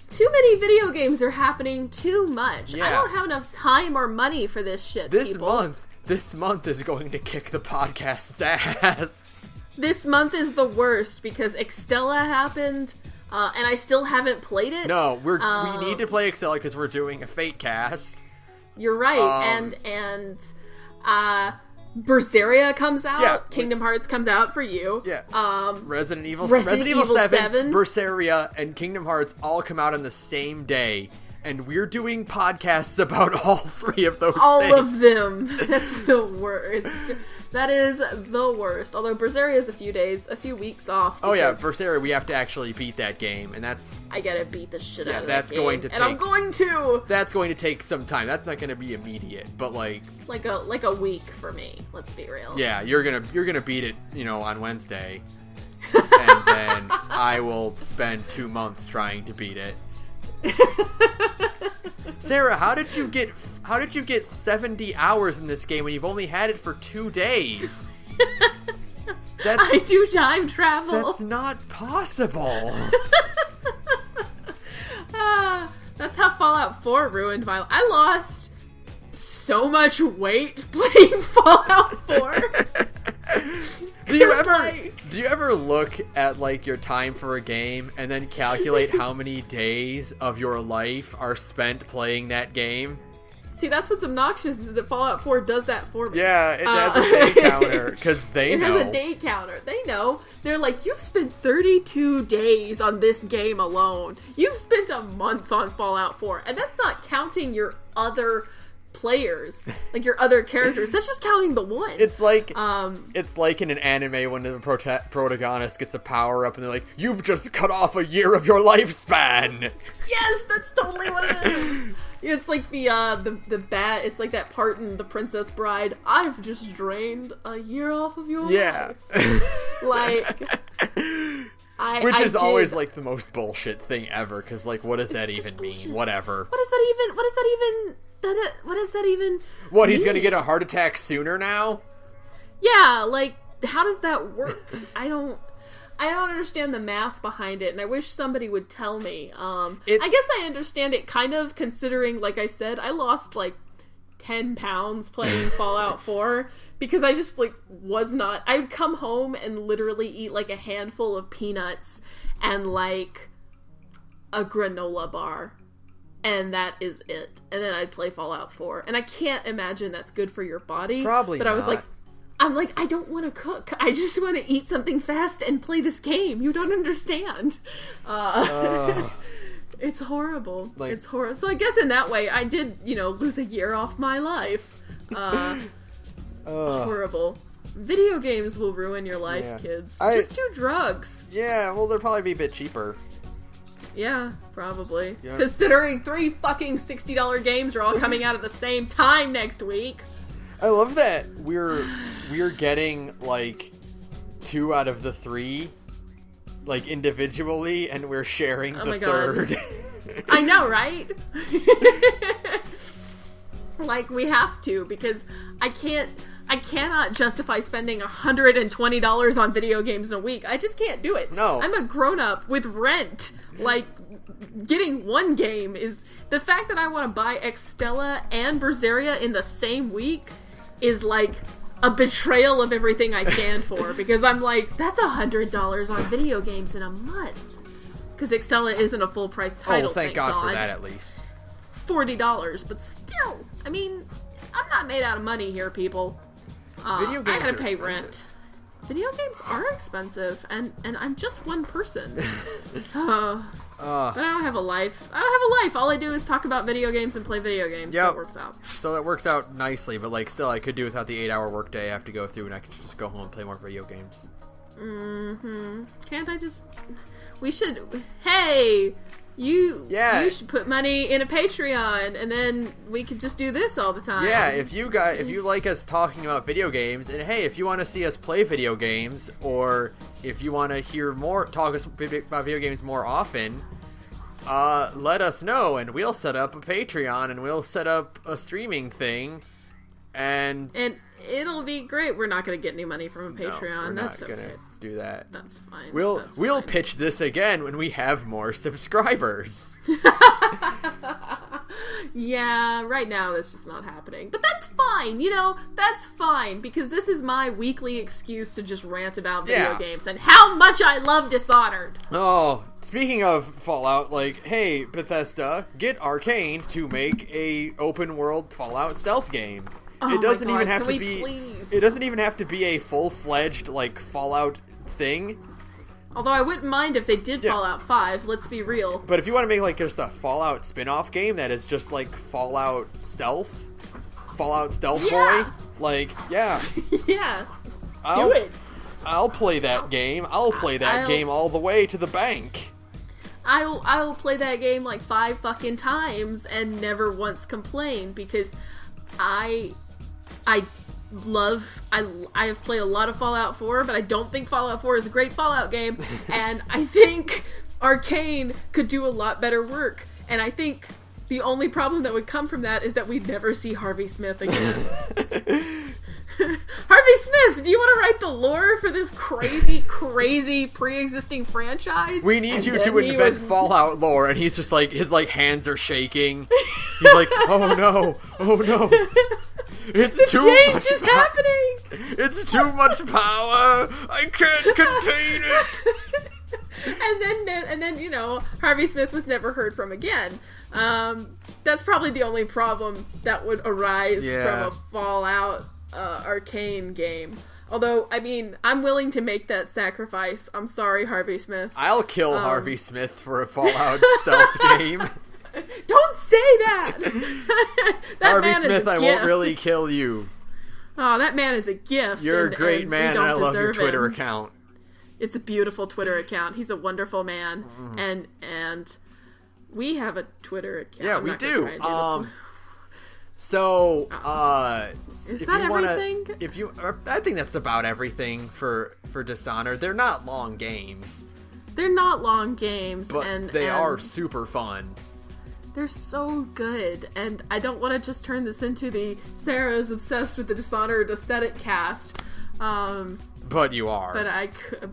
Too many video games are happening too much. Yeah. I don't have enough time or money for this shit, people. This month is going to kick the podcast's ass. This month is the worst because Extella happened, and I still haven't played it. No, we need to play Extella because we're doing a Fate cast. You're right, and Berseria comes out. Yeah. Kingdom Hearts comes out for you. Yeah. Resident Evil 7, Berseria, and Kingdom Hearts all come out on the same day. And we're doing podcasts about all three of those things. All of them. That's the worst. That is the worst. Although Berseria is a few weeks off. Oh yeah, Berseria, we have to actually beat that game, and that's... I gotta beat the shit out of that's that game. going to take... And I'm going to! That's going to take some time. That's not going to be immediate, but like a week for me, let's be real. Yeah, you're gonna beat it, on Wednesday. And then I will spend 2 months trying to beat it. Sarah, how did you get 70 hours in this game when you've only had it for 2 days? I do time travel. That's not possible. That's how Fallout 4 ruined my life. I lost so much weight playing Fallout 4. Do you ever look at like your time for a game and then calculate how many days of your life are spent playing that game? See, that's what's obnoxious is that Fallout 4 does that for me. Yeah, it has a day counter because it has a day counter. They know. They're like, you've spent 32 days on this game alone. You've spent a month on Fallout 4, and that's not counting your other players, like your other characters. That's just counting the one. It's like in an anime when the protagonist gets a power up and they're like, you've just cut off a year of your lifespan. Yes, that's totally what it is. It's like the bat. It's like that part in The Princess Bride. I've just drained a year off of your life. Which is always like the most bullshit thing ever. Because like, what does that even mean? Whatever. What does that even? What, he's gonna get a heart attack sooner now? Yeah, like, how does that work? I don't understand the math behind it, and I wish somebody would tell me. I guess I understand it kind of, considering, like I said, I lost like 10 pounds playing Fallout 4 because I just like was not. I'd come home and literally eat like a handful of peanuts and like a granola bar. And that is it. And then I'd play Fallout 4. And I can't imagine that's good for your body. Probably but not. I'm like, I don't want to cook. I just want to eat something fast and play this game. You don't understand. It's horrible. It's horrible. So I guess in that way, I did, lose a year off my life. Horrible. Video games will ruin your life, kids. Just do drugs. Yeah, well, they'll probably be a bit cheaper. Yeah, probably. Yeah. Considering 3 fucking $60 games are all coming out at the same time next week. I love that we're getting like 2 out of the 3 like individually, and we're sharing the third. I know, right? Like, we have to, because I cannot justify spending $120 on video games in a week. I just can't do it. No. I'm a grown-up with rent. Like, getting one game is... The fact that I want to buy Extella and Berseria in the same week is like a betrayal of everything I stand for. Because I'm like, that's $100 on video games in a month. Because Extella isn't a full-price title, thank God for that, at least. $40, but still, I mean, I'm not made out of money here, people. Video games I gotta pay expensive. rent. Video games are expensive, and I'm just one person. But I don't have a life. All I do is talk about video games and play video games, so it works out. So it works out nicely, but like still I could do without the 8-hour workday I have to go through, and I could just go home and play more video games. Mm-hmm. Can't I just... We should... Hey! You should put money in a Patreon, and then we could just do this all the time. Yeah, if you like us talking about video games, and hey, if you want to see us play video games, or if you want to hear talk about video games more often, let us know, and we'll set up a Patreon, and we'll set up a streaming thing, and it'll be great. We're not going to get any money from a Patreon. No, we're That's not okay. Gonna do that. That's fine. We'll pitch this again when we have more subscribers. Yeah, right now that's just not happening. But that's fine, that's fine, because this is my weekly excuse to just rant about video games and how much I love Dishonored. Oh, speaking of Fallout, like, hey, Bethesda, get Arcane to make a open world Fallout stealth game. Oh it doesn't my God, even have can to we be. please? It doesn't even have to be a full-fledged like Fallout thing. Although I wouldn't mind if they did Yeah. Fallout 5. Let's be real. But if you want to make like just a Fallout spin-off game that is just like Fallout Stealth Yeah. Boy, like yeah, Yeah. I'll, Do it. I'll play that game. I'll play that game all the way to the bank. I will play that game like 5 fucking times and never once complain because I have played a lot of Fallout 4, but I don't think Fallout 4 is a great Fallout game, and I think Arcane could do a lot better work, and I think the only problem that would come from that is that we'd never see Harvey Smith again. Harvey Smith, do you want to write the lore for this crazy, crazy pre-existing franchise? We need you to invent Fallout lore, and he's just like, his like hands are shaking. He's like, oh no. It's the too change much is happening! It's too much power! I can't contain it! And then, Harvey Smith was never heard from again. That's probably the only problem that would arise from a Fallout Arcane game. Although, I mean, I'm willing to make that sacrifice. I'm sorry, Harvey Smith. I'll kill Harvey Smith for a Fallout stealth game. Don't say that! Harvey Smith, I won't really kill you. Oh, that man is a gift. You're a great man, and I love your Twitter him. account. It's a beautiful Twitter account. He's a wonderful man, and we have a Twitter account. Yeah, we do. So, is that everything? I think that's about everything for Dishonored. They're not long games. They're not long games, but they are super fun. They're so good, and I don't want to just turn this into the Sara is obsessed with the Dishonored aesthetic cast. But you are. But I could.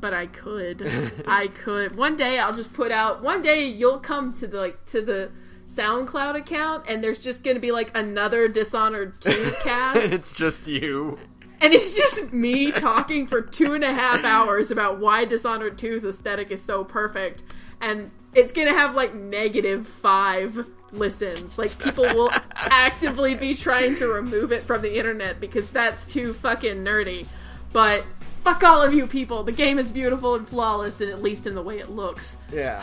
I could. One day I'll just put out. One day you'll come to the SoundCloud account, and there's just going to be like another Dishonored 2 cast. It's just you. And it's just me talking for 2.5 hours about why Dishonored 2's aesthetic is so perfect. And it's gonna have like -5 listens. Like, people will actively be trying to remove it from the internet because that's too fucking nerdy. But fuck all of you people. The game is beautiful and flawless, and at least in the way it looks. Yeah.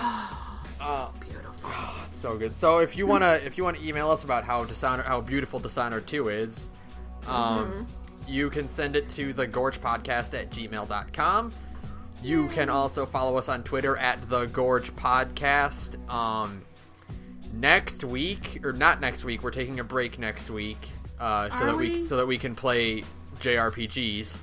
It's so beautiful. It's so good. So if you wanna email us about how beautiful Dishonored 2 is, you can send it to thegorgepodcast@gmail.com. You can also follow us on Twitter at @thegorgepodcast. Next week, or not next week, we're taking a break next week, so that we can play JRPGs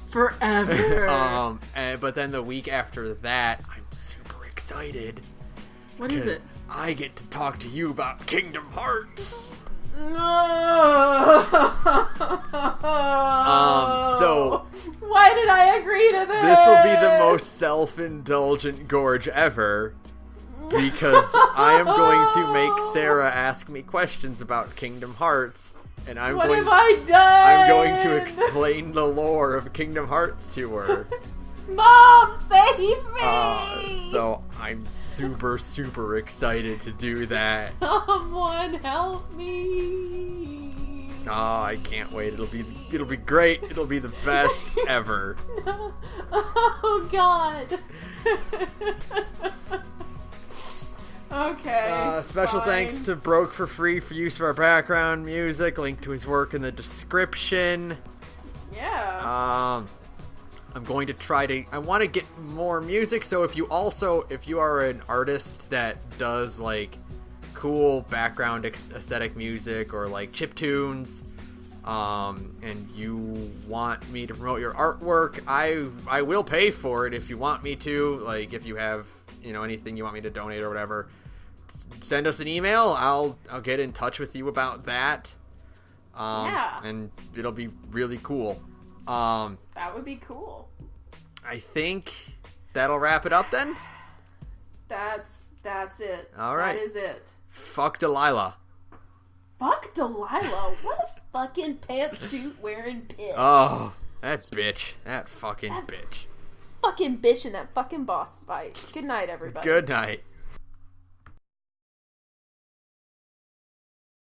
forever. But then the week after that, I'm super excited. What is it? I get to talk to you about Kingdom Hearts. No. So why did I agree to this? This will be the most self-indulgent Gorge ever, because I am going to make Sara ask me questions about Kingdom Hearts, and what have I done? I'm going to explain the lore of Kingdom Hearts to her. Mom, save me! So I'm super, super excited to do that. Someone help me! Oh, I can't wait. It'll be great. It'll be the best ever. No. Oh God. Okay. Special thanks to Broke for Free for use of our background music. Link to his work in the description. Yeah. I'm going to I want to get more music, so if you are an artist that does like cool background aesthetic music or like chiptunes, and you want me to promote your artwork, I will pay for it if you want me to. Like, if you have, anything you want me to donate or whatever, send us an email. I'll get in touch with you about that. And it'll be really cool. That would be cool. I think that'll wrap it up then. That's it. All right. That is it. Fuck Delilah. Fuck Delilah. What a fucking pantsuit wearing bitch. Oh, that bitch. That fucking bitch. Fucking bitch in that fucking boss fight. Good night, everybody. Good night.